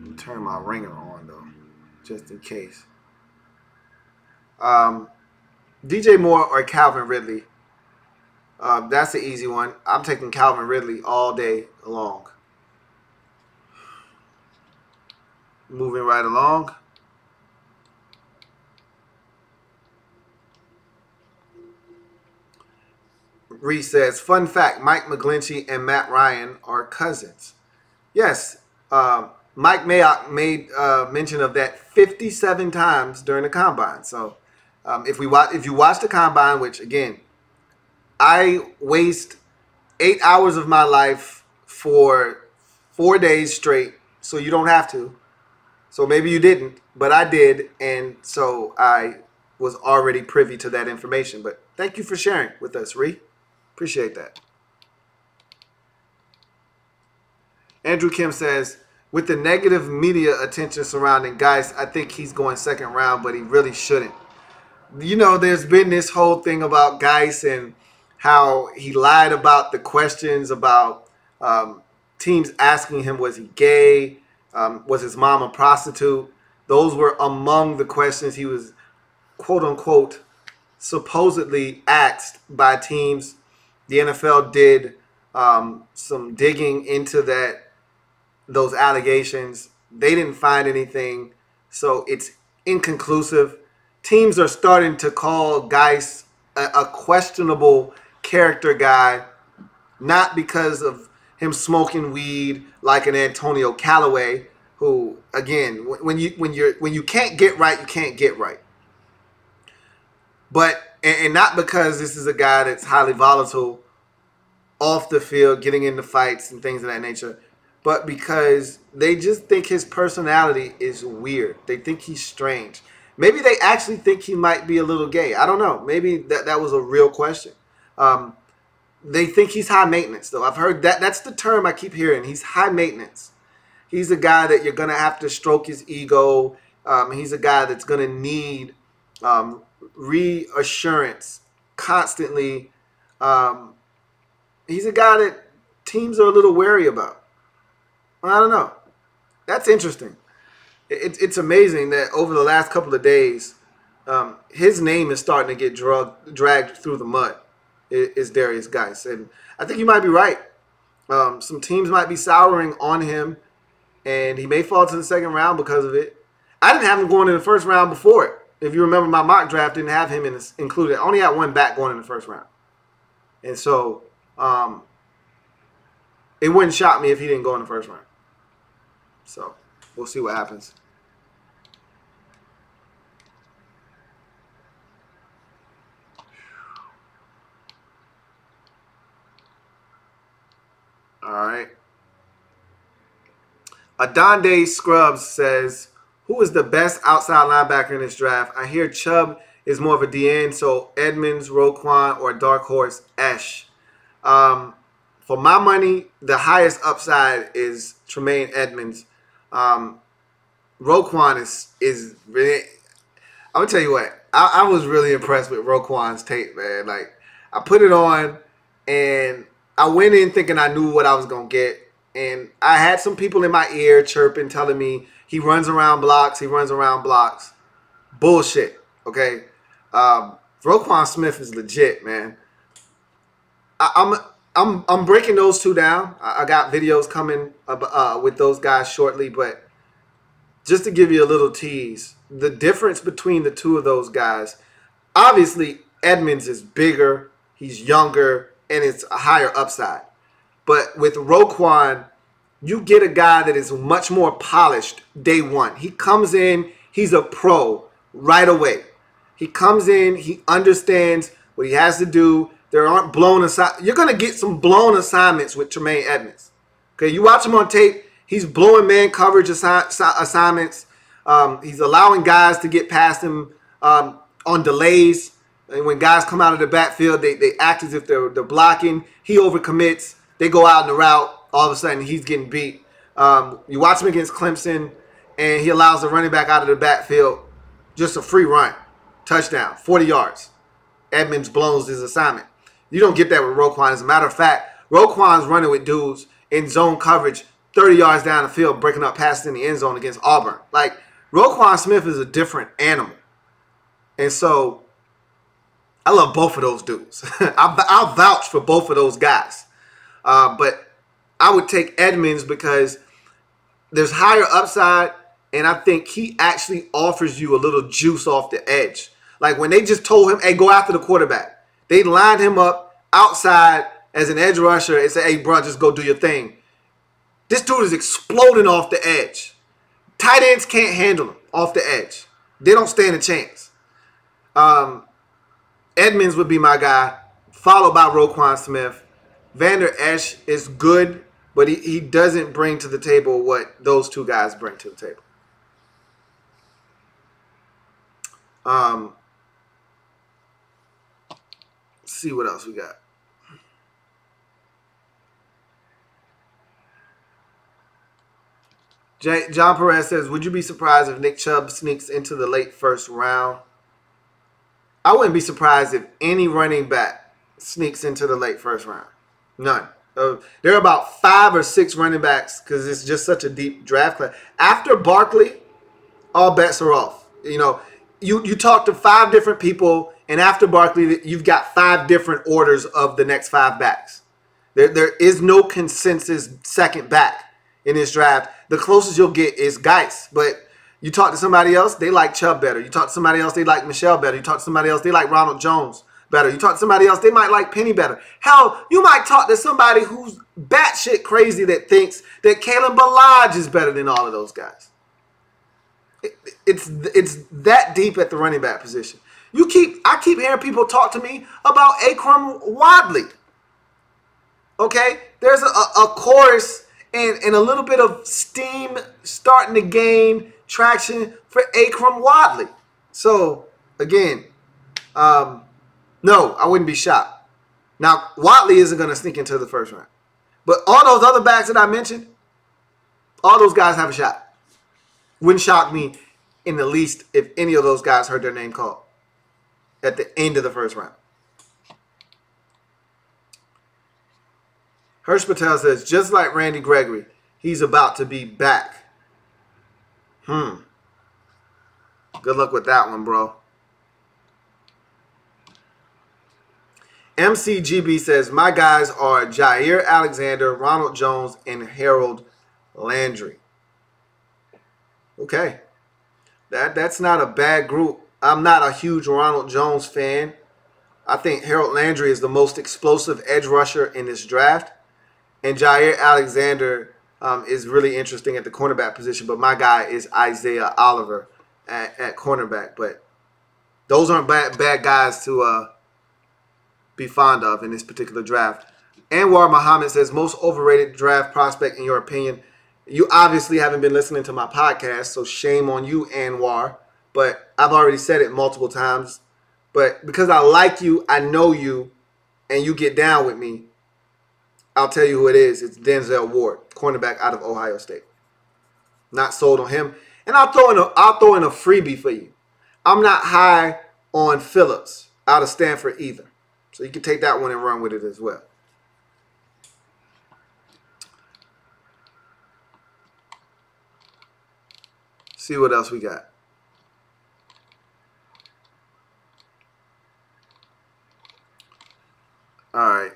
Let me turn my ringer on, though, just in case. DJ Moore or Calvin Ridley? That's the easy one. I'm taking Calvin Ridley all day long. Moving right along. Reese says, fun fact, Mike McGlinchey and Matt Ryan are cousins. Yes, Mike Mayock made mention of that 57 times during the Combine. So if you watch the Combine, which, again, I waste 8 hours of my life for 4 days straight, so you don't have to. So maybe you didn't, but I did, and so I was already privy to that information. But thank you for sharing with us, Ree. Appreciate that. Andrew Kim says, with the negative media attention surrounding Geis, I think he's going second round, but he really shouldn't. You know, there's been this whole thing about Geis and how he lied about the questions about teams asking him, was he gay? Was his mom a prostitute? Those were among the questions he was, quote unquote, supposedly asked by teams. The NFL did some digging into those allegations. They didn't find anything, so it's inconclusive. Teams are starting to call Geis a questionable character guy, not because of him smoking weed like an Antonio Callaway, who, again, when you can't get right, you can't get right. But and not because this is a guy that's highly volatile off the field, getting into fights and things of that nature, but because they just think his personality is weird. They think he's strange. Maybe they actually think he might be a little gay. I don't know. Maybe that was a real question. They think he's high maintenance, though. I've heard that. That's the term I keep hearing. He's high maintenance. He's a guy that you're going to have to stroke his ego. He's a guy that's going to need reassurance constantly. He's a guy that teams are a little wary about. I don't know. That's interesting. It's amazing that over the last couple of days, his name is starting to get dragged through the mud. Is Darius Geis, and I think you might be right. Some teams might be souring on him, and he may fall to the second round because of it. I didn't have him going in the first round before it. If you remember, my mock draft didn't have him included. I only had one back going in the first round, and so it wouldn't shock me if he didn't go in the first round. So we'll see what happens. All right. Adonde Scrubs says, who is the best outside linebacker in this draft? I hear Chubb is more of a DN, so Edmonds, Roquan, or dark horse Esh. For my money, the highest upside is Tremaine Edmonds. Roquan is really, I'm going to tell you what, I was really impressed with Roquan's tape, man. Like, I put it on, and I went in thinking I knew what I was going to get. And I had some people in my ear chirping, telling me he runs around blocks, he runs around blocks. Bullshit, okay? Roquan Smith is legit, man. I'm breaking those two down. I got videos coming with those guys shortly, but just to give you a little tease, the difference between the two of those guys, obviously Edmonds is bigger, he's younger, and it's a higher upside. But with Roquan, you get a guy that is much more polished day one. He comes in, he's a pro right away. He comes in, he understands what he has to do. There aren't blown assignments. You're going to get some blown assignments with Tremaine Edmonds. Okay, you watch him on tape, he's blowing man coverage assignments. He's allowing guys to get past him on delays. And when guys come out of the backfield, they act as if they're blocking. He overcommits. They go out in the route. All of a sudden, he's getting beat. You watch him against Clemson, and he allows the running back out of the backfield. Just a free run. Touchdown. 40 yards. Edmonds blows his assignment. You don't get that with Roquan. As a matter of fact, Roquan's running with dudes in zone coverage 30 yards down the field, breaking up passes in the end zone against Auburn. Like, Roquan Smith is a different animal. And so, I love both of those dudes. I'll vouch for both of those guys. But I would take Edmonds because there's higher upside, and I think he actually offers you a little juice off the edge. Like when they just told him, hey, go after the quarterback. They lined him up outside as an edge rusher and said, hey, bro, just go do your thing. This dude is exploding off the edge. Tight ends can't handle him off the edge. They don't stand a chance. Edmonds would be my guy, followed by Roquan Smith. Vander Esch is good, but he doesn't bring to the table what those two guys bring to the table. Let's see what else we got. John Perez says, would you be surprised if Nick Chubb sneaks into the late first round? I wouldn't be surprised if any running back sneaks into the late first round. None. There are about 5 or 6 running backs because it's just such a deep draft class. After Barkley, all bets are off. You know, you talk to 5 different people, and after Barkley, you've got 5 different orders of the next 5 backs. There is no consensus second back in this draft. The closest you'll get is Geis, but you talk to somebody else, they like Chubb better. You talk to somebody else, they like Michelle better. You talk to somebody else, they like Ronald Jones better. You talk to somebody else, they might like Penny better. Hell, you might talk to somebody who's batshit crazy that thinks that Kalen Ballage is better than all of those guys. It's that deep at the running back position. I keep hearing people talk to me about Akrum Wadley. Okay? There's a chorus and a little bit of steam starting to gain traction for Akrum Wadley. So, again, no, I wouldn't be shocked. Now, Wadley isn't going to sneak into the first round. But all those other backs that I mentioned, all those guys have a shot. Wouldn't shock me in the least if any of those guys heard their name called at the end of the first round. Hirsch Patel says, just like Randy Gregory, he's about to be back. Good luck with that one, bro. MCGB says, my guys are Jair Alexander, Ronald Jones, and Harold Landry. Okay. That's not a bad group. I'm not a huge Ronald Jones fan. I think Harold Landry is the most explosive edge rusher in this draft. And Jair Alexander is really interesting at the cornerback position. But my guy is Isaiah Oliver at cornerback. But those aren't bad guys to be fond of in this particular draft. Anwar Muhammad says, most overrated draft prospect in your opinion. You obviously haven't been listening to my podcast, so shame on you, Anwar. But I've already said it multiple times. But because I like you, I know you, and you get down with me, I'll tell you who it is. It's Denzel Ward, cornerback out of Ohio State. Not sold on him. And I'll throw in a freebie for you. I'm not high on Phillips out of Stanford either. So you can take that one and run with it as well. See what else we got. All right.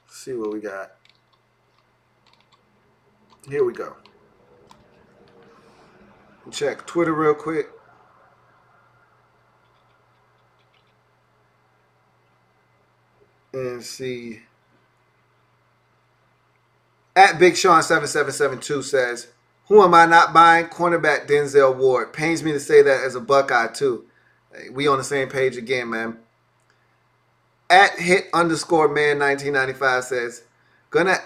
See what we got. Here we go. Check Twitter real quick. And see. At Big Sean 7772 says, "Who am I not buying? Cornerback Denzel Ward. Pains me to say that as a Buckeye too." We on the same page again, man. At hit_man 1995 says,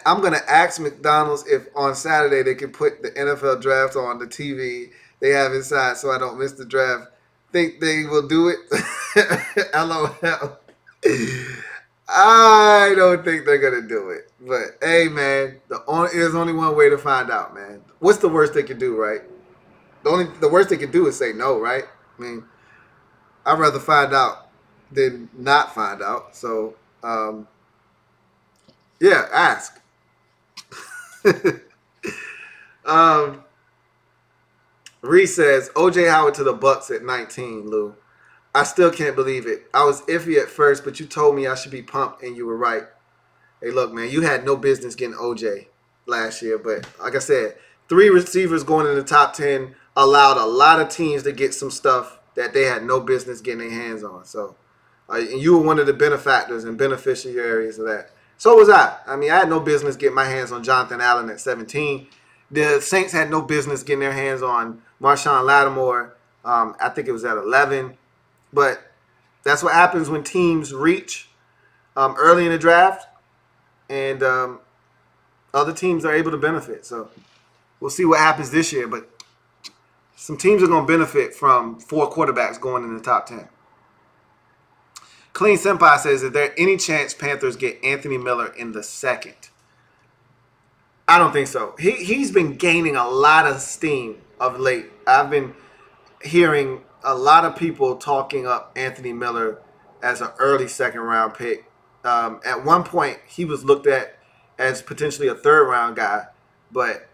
I'm gonna ask McDonald's if on Saturday they can put the NFL draft on the TV they have inside so I don't miss the draft. Think they will do it? LOL. I don't think they're gonna do it. But hey, man, there's only one way to find out, man. What's the worst they can do, right? The worst they can do is say no, right? I mean, I'd rather find out than not find out. So, yeah, ask. Reese says, OJ Howard to the Bucks at 19, Lou. I still can't believe it. I was iffy at first, but you told me I should be pumped, and you were right. Hey, look, man, you had no business getting OJ last year. But like I said, 3 receivers going in the top 10 allowed a lot of teams to get some stuff that they had no business getting their hands on. So, and you were one of the benefactors and beneficiaries of that. So was I. I mean, I had no business getting my hands on Jonathan Allen at 17. The Saints had no business getting their hands on Marshawn Lattimore. I think it was at 11. But that's what happens when teams reach early in the draft, and other teams are able to benefit. So we'll see what happens this year. But some teams are going to benefit from 4 quarterbacks going in the top 10. Clean Senpai says, is there any chance Panthers get Anthony Miller in the second? I don't think so. He's been gaining a lot of steam of late. I've been hearing a lot of people talking up Anthony Miller as an early second-round pick. At one point, he was looked at as potentially a third-round guy. But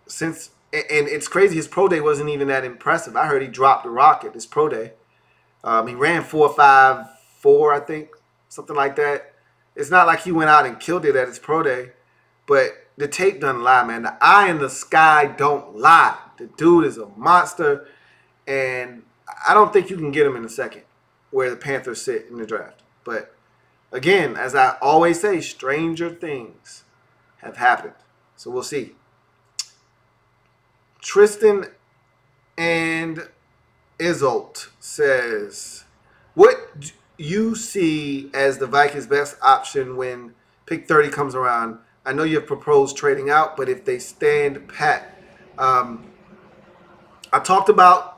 since – and it's crazy, his pro day wasn't even that impressive. I heard he dropped the rock at his pro day. He ran 4.54, I think, something like that. It's not like he went out and killed it at his pro day. But the tape doesn't lie, man. The eye in the sky don't lie. The dude is a monster. And I don't think you can get him in the second where the Panthers sit in the draft. But, again, as I always say, stranger things have happened. So we'll see. Tristan and Isolt says, what do you see as the Vikings' best option when pick 30 comes around? I know you've proposed trading out, but if they stand pat. I talked about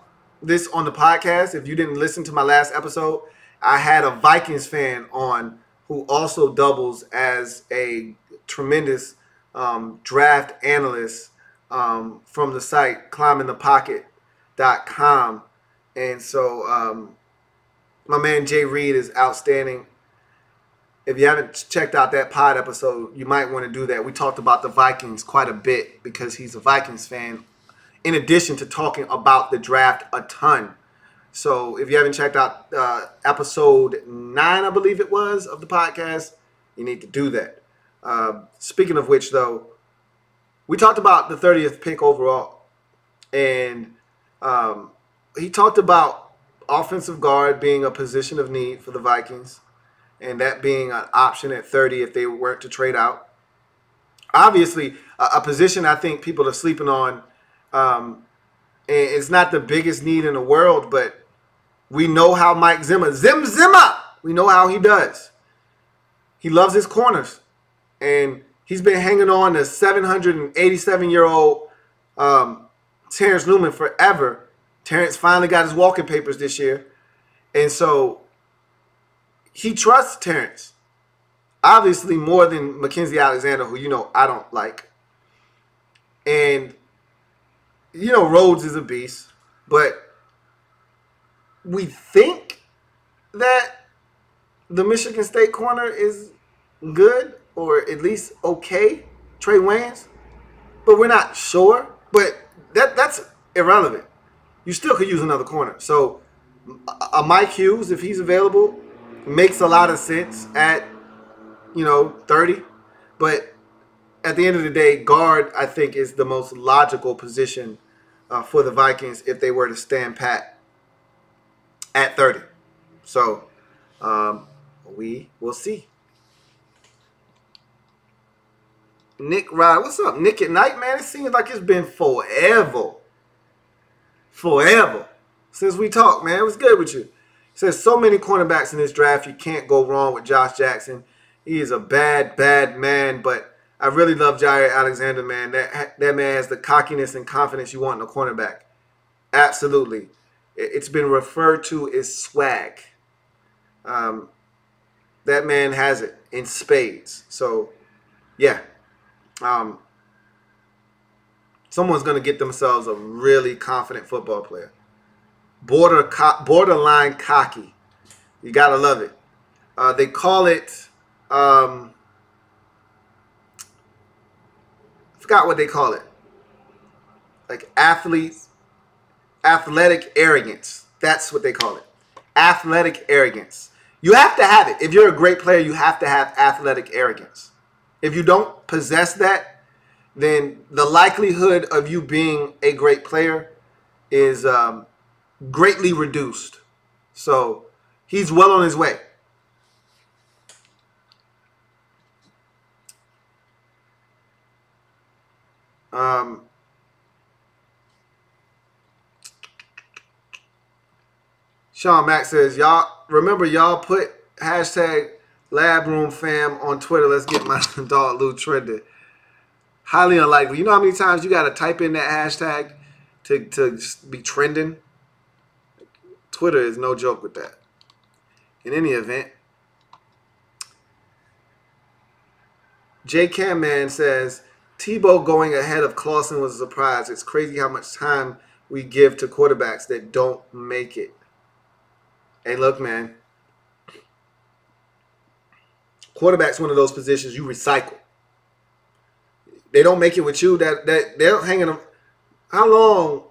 this on the podcast. If you didn't listen to my last episode, I had a Vikings fan on who also doubles as a tremendous draft analyst from the site climbingthepocket.com. And so my man Jay Reed is outstanding. If you haven't checked out that pod episode, you might want to do that. We talked about the Vikings quite a bit because he's a Vikings fan, in addition to talking about the draft a ton. So if you haven't checked out episode 9, I believe it was, of the podcast, you need to do that. Speaking of which, though, we talked about the 30th pick overall. And he talked about offensive guard being a position of need for the Vikings, and that being an option at 30 if they were to trade out. Obviously, a position I think people are sleeping on. And it's not the biggest need in the world, but we know how Mike Zimmer, we know how he does. He loves his corners. And he's been hanging on to 787-year-old Terrence Newman forever. Terrence finally got his walking papers this year. And so he trusts Terrence. Obviously more than Mackenzie Alexander, who, I don't like. And Rhodes is a beast, but we think that the Michigan State corner is good, or at least okay, Trey Wayans, but we're not sure. But that's irrelevant. You still could use another corner. So a Mike Hughes, if he's available, makes a lot of sense at 30, but at the end of the day, guard, I think, is the most logical position for the Vikings if they were to stand pat at 30. So we will see. Nick Rod, what's up? Nick at Night, man. It seems like it's been forever since we talked, man. It was good with you. It says so many cornerbacks in this draft. You can't go wrong with Josh Jackson. He is a bad man, but I really love Jair Alexander, man. That man has the cockiness and confidence you want in a cornerback. Absolutely. It's been referred to as swag. That man has it in spades. So, yeah. Someone's going to get themselves a really confident football player. Borderline cocky. You got to love it. They call it, I forgot what they call it. Like athletic arrogance. That's what they call it. Athletic arrogance. You have to have it. If you're a great player, you have to have athletic arrogance. If you don't possess that, then the likelihood of you being a great player is greatly reduced. So he's well on his way. Sean Mack says, y'all remember y'all put hashtag Lab Room Fam on Twitter. Let's get my dog Lou trending. Highly unlikely. You know how many times you got to type in that hashtag to be trending? Twitter is no joke with that. In any event, J Cam Man says, Tebow going ahead of Clausen was a surprise. It's crazy how much time we give to quarterbacks that don't make it. Hey, look, man. Quarterback's one of those positions you recycle. They don't make it with you. That they're hanging them. How long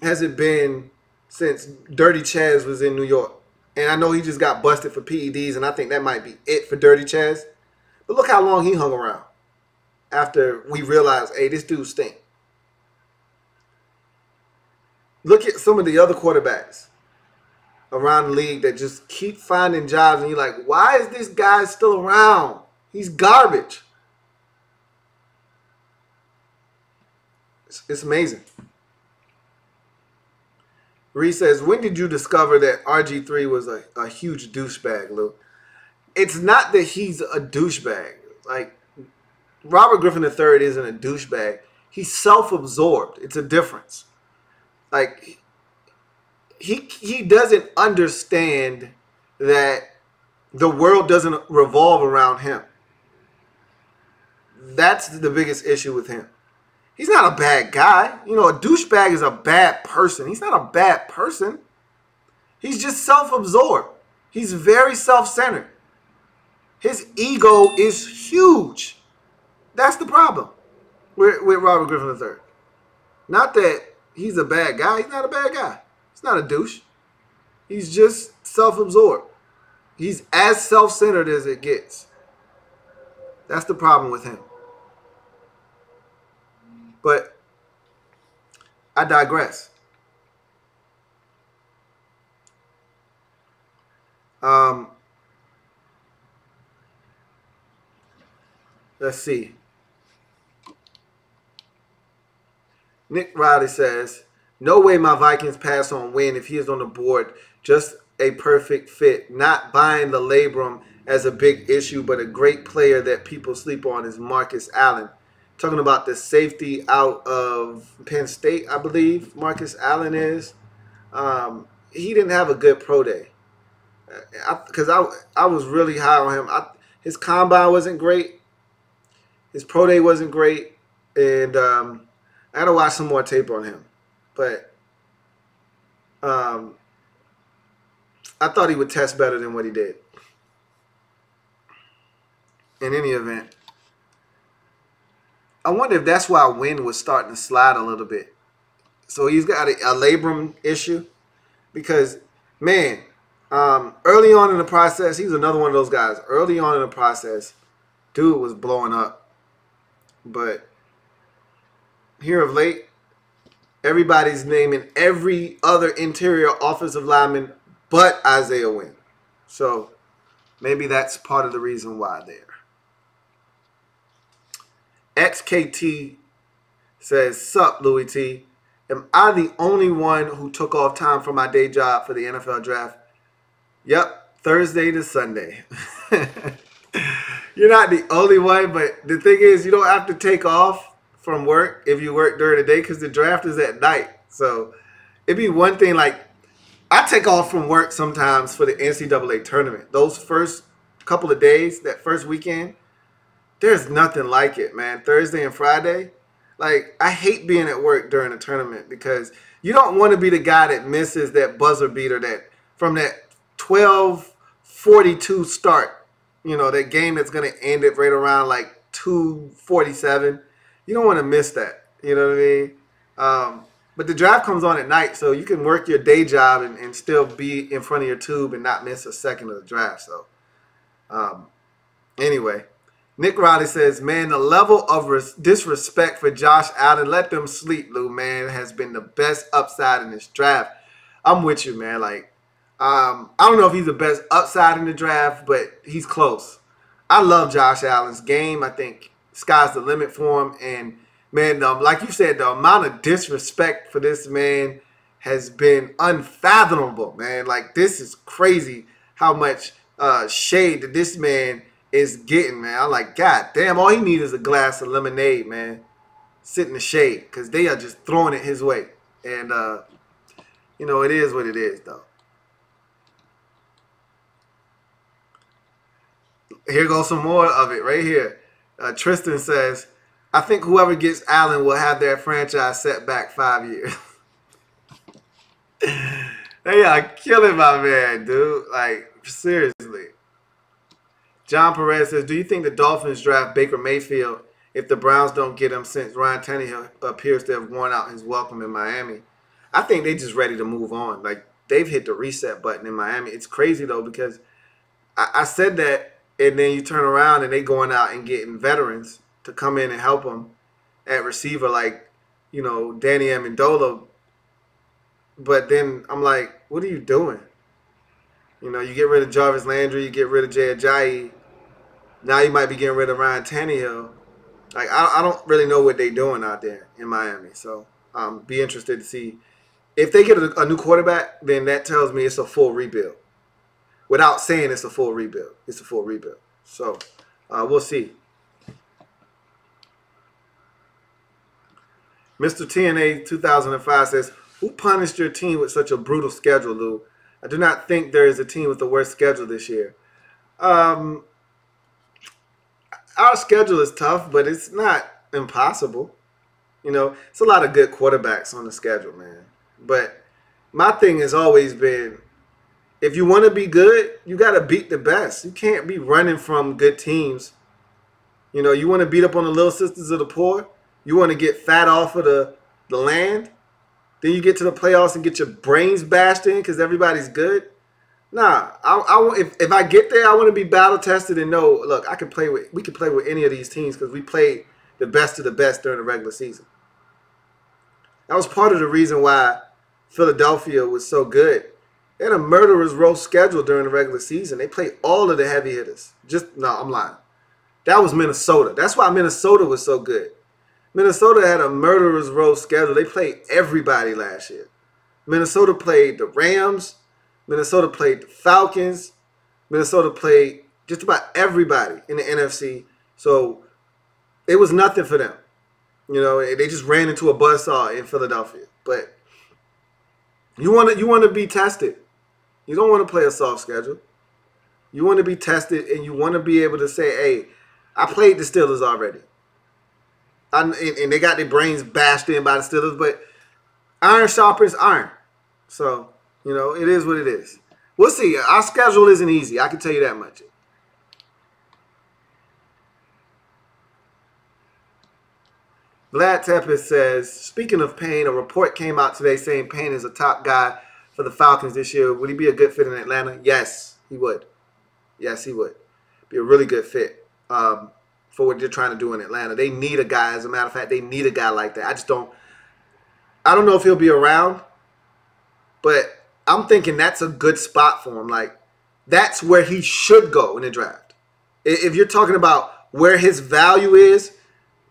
has it been since Dirty Chaz was in New York? And I know he just got busted for PEDs, and I think that might be it for Dirty Chaz. But look how long he hung around after we realized, hey, this dude stink. Look at some of the other quarterbacks around the league that just keep finding jobs, and you're like, why is this guy still around? He's garbage. It's amazing. Reese says, when did you discover that RG3 was a huge douchebag, Lou? It's not that he's a douchebag. Like, Robert Griffin III isn't a douchebag. He's self-absorbed. It's a difference. Like, he doesn't understand that the world doesn't revolve around him. That's the biggest issue with him. He's not a bad guy. You know, a douchebag is a bad person. He's not a bad person. He's just self-absorbed. He's very self-centered. His ego is huge. That's the problem with Robert Griffin III. Not that he's a bad guy. He's not a bad guy. He's not a douche. He's just self-absorbed. He's as self-centered as it gets. That's the problem with him. But I digress. Let's see. Nick Riley says, no way my Vikings pass on Wynn if he is on the board. Just a perfect fit. Not buying the labrum as a big issue, but a great player that people sleep on is Marcus Allen. Talking about the safety out of Penn State, I believe Marcus Allen is. He didn't have a good pro day. Because I was really high on him. His combine wasn't great. His pro day wasn't great. And I got to watch some more tape on him. But I thought he would test better than what he did. In any event, I wonder if that's why Wynn was starting to slide a little bit. So he's got a labrum issue. Because, man, early on in the process, he was another one of those guys. Early on in the process, dude was blowing up. But here of late, everybody's naming every other interior offensive lineman but Isaiah Wynn. So maybe that's part of the reason why there. XKT says, "Sup, Louie T. Am I the only one who took off time from my day job for the NFL draft?" Yep, Thursday to Sunday. You're not the only one, but the thing is, you don't have to take off from work if you work during the day because the draft is at night. So it'd be one thing like I take off from work sometimes for the NCAA tournament. Those first couple of days, that first weekend, there's nothing like it, man. Thursday and Friday. Like, I hate being at work during a tournament because you don't want to be the guy that misses that buzzer beater that from that 12:42 start. You know, that game that's going to end it right around like 2:47. You don't want to miss that. You know what I mean? But the draft comes on at night, so you can work your day job and still be in front of your tube and not miss a second of the draft. So, anyway, Nick Riley says, "Man, the level of disrespect for Josh Allen, let them sleep, Lou, man, has been the best upside in this draft." I'm with you, man. Like, I don't know if he's the best upside in the draft, but he's close. I love Josh Allen's game. I think sky's the limit for him. And, man, like you said, the amount of disrespect for this man has been unfathomable, man. Like, this is crazy how much shade that this man is getting, man. I'm like, God damn, all he needs is a glass of lemonade, man. Sit in the shade because they are just throwing it his way. And, you know, it is what it is, though. Here goes some more of it right here. Tristan says, "I think whoever gets Allen will have their franchise set back 5 years." They are killing my man, dude. Like, seriously. John Perez says, "Do you think the Dolphins draft Baker Mayfield if the Browns don't get him since Ryan Tannehill appears to have worn out his welcome in Miami?" I think they just ready to move on. Like, they've hit the reset button in Miami. It's crazy, though, because I said that, and then you turn around and they going out and getting veterans to come in and help them at receiver, like, you know, Danny Amendola. But then I'm like, what are you doing? You know, you get rid of Jarvis Landry, you get rid of Jay Ajayi. Now you might be getting rid of Ryan Tannehill. Like, I don't really know what they're doing out there in Miami. So be interested to see. If they get a new quarterback, then that tells me it's a full rebuild. Without saying it's a full rebuild. It's a full rebuild. So, we'll see. Mr. TNA 2005 says, "Who punished your team with such a brutal schedule, Lou? I do not think there is a team with the worst schedule this year." Our schedule is tough, but it's not impossible. You know, it's a lot of good quarterbacks on the schedule, man. But my thing has always been, if you want to be good, you got to beat the best. You can't be running from good teams. You know, you want to beat up on the little sisters of the poor. You want to get fat off of the land. Then you get to the playoffs and get your brains bashed in because everybody's good. Nah, if I get there, I want to be battle tested and know, look, we can play with any of these teams because we played the best of the best during the regular season. That was part of the reason why Philadelphia was so good. They had a murderer's row schedule during the regular season. They played all of the heavy hitters. No, I'm lying. That was Minnesota. That's why Minnesota was so good. Minnesota had a murderer's row schedule. They played everybody last year. Minnesota played the Rams. Minnesota played the Falcons. Minnesota played just about everybody in the NFC. So it was nothing for them. You know, they just ran into a buzzsaw in Philadelphia. But you want to be tested. You don't want to play a soft schedule. You want to be tested, and you want to be able to say, hey, I played the Steelers already. And they got their brains bashed in by the Steelers, but iron sharpens iron. So, you know, it is what it is. We'll see. Our schedule isn't easy. I can tell you that much. Vlad Tepes says, speaking of Payne, a report came out today saying Payne is a top guy for the Falcons this year. Would he be a good fit in Atlanta? Yes, he would. Yes, he would. Be a really good fit. for what they're trying to do in Atlanta. They need a guy. As a matter of fact, they need a guy like that. I don't know if he'll be around, but I'm thinking that's a good spot for him. Like, that's where he should go in the draft. If you're talking about where his value is,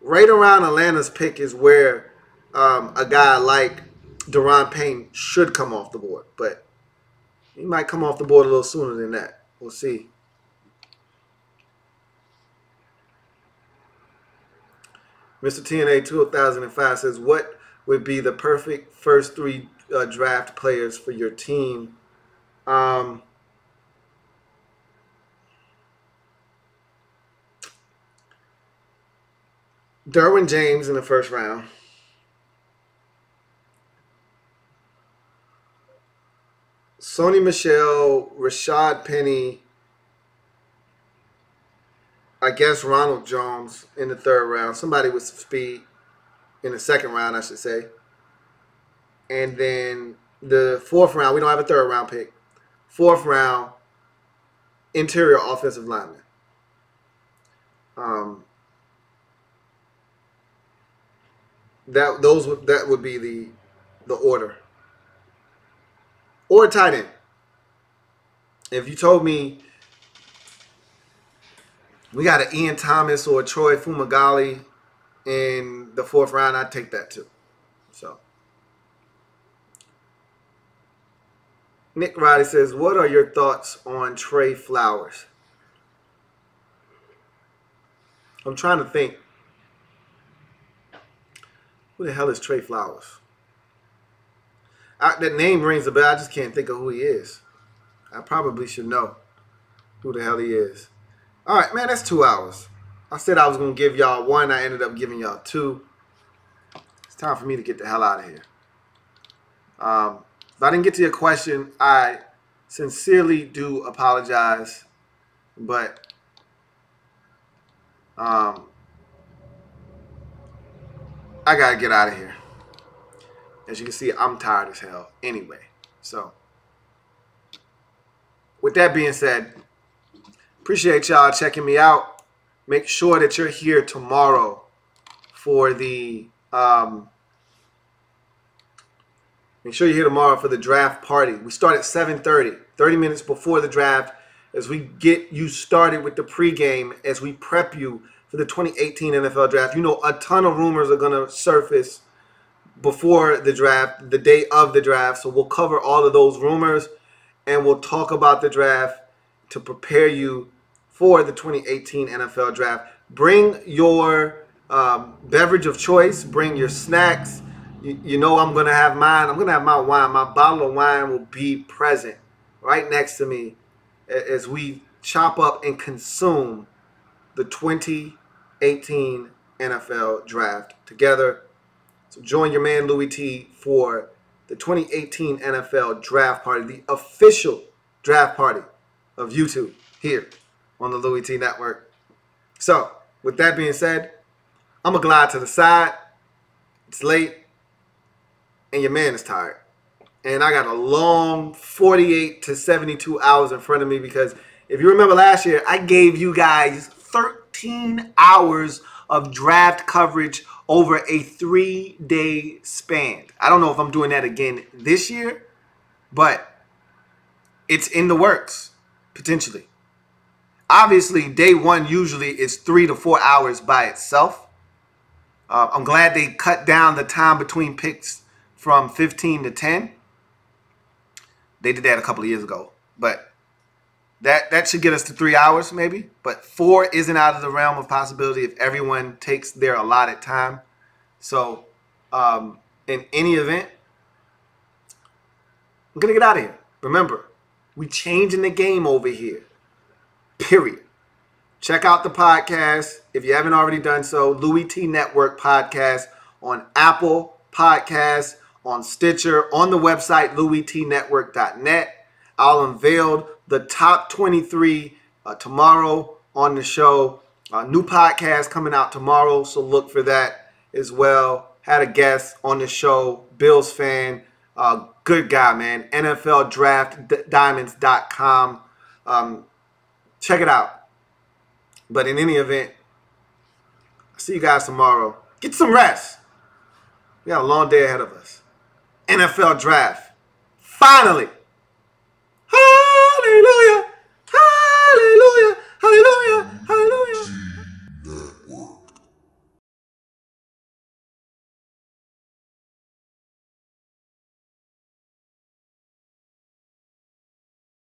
right around Atlanta's pick is where a guy like Daron Payne should come off the board. But he might come off the board a little sooner than that. We'll see. Mr. TNA 2005 says, what would be the perfect first three draft players for your team? Derwin James in the first round. Sony Michel, Rashad Penny, I guess Ronald Jones in the third round. Somebody with some speed in the second round, I should say. And then the fourth round, we don't have a third round pick. Fourth round, interior offensive lineman. That would be the order. Or tight end. If you told me we got an Ian Thomas or a Troy Fumagalli in the fourth round, I'd take that too. So Nick Roddy says, what are your thoughts on Trey Flowers? I'm trying to think. Who the hell is Trey Flowers? That name rings a bell. I just can't think of who he is. I probably should know who the hell he is. All right, man, that's 2 hours. I said I was going to give y'all one. I ended up giving y'all two. It's time for me to get the hell out of here. If I didn't get to your question, I sincerely do apologize. But I got to get out of here. As you can see, I'm tired as hell anyway. So, with that being said, appreciate y'all checking me out. Make sure that you're here tomorrow for the draft party. We start at 7:30, 30 minutes before the draft, as we get you started with the pregame, as we prep you for the 2018 NFL draft. You know, a ton of rumors are going to surface before the draft, the day of the draft. So we'll cover all of those rumors, and we'll talk about the draft to prepare you for the 2018 NFL draft. Bring your beverage of choice. Bring your snacks. You know I'm going to have mine. I'm going to have my wine. My bottle of wine will be present right next to me as we chop up and consume the 2018 NFL draft together. So join your man Louie T for the 2018 NFL draft party, the official draft party of YouTube here on the Louie T Network. So, with that being said, I'm going to glide to the side. It's late, and your man is tired. And I got a long 48 to 72 hours in front of me, because if you remember last year, I gave you guys 13 hours of draft coverage over a 3-day span. I don't know if I'm doing that again this year, but it's in the works, potentially. Obviously, day one usually is 3 to 4 hours by itself. I'm glad they cut down the time between picks from 15 to 10. They did that a couple of years ago, but that should get us to 3 hours maybe. But 4 isn't out of the realm of possibility if everyone takes their allotted time. So in any event, I'm going to get out of here. Remember, we changing the game over here. Period. Check out the podcast if you haven't already done so. Louie T Network podcast on Apple Podcasts, on Stitcher, on the website louietnetwork.net. I'll unveil the top 23 tomorrow on the show. New podcast coming out tomorrow, so look for that as well. Had a guest on the show, Bills fan, good guy, man. NFLDraftDiamonds.com. Check it out. But in any event, See you guys tomorrow. Get some rest. We got a long day ahead of us. NFL draft. Finally.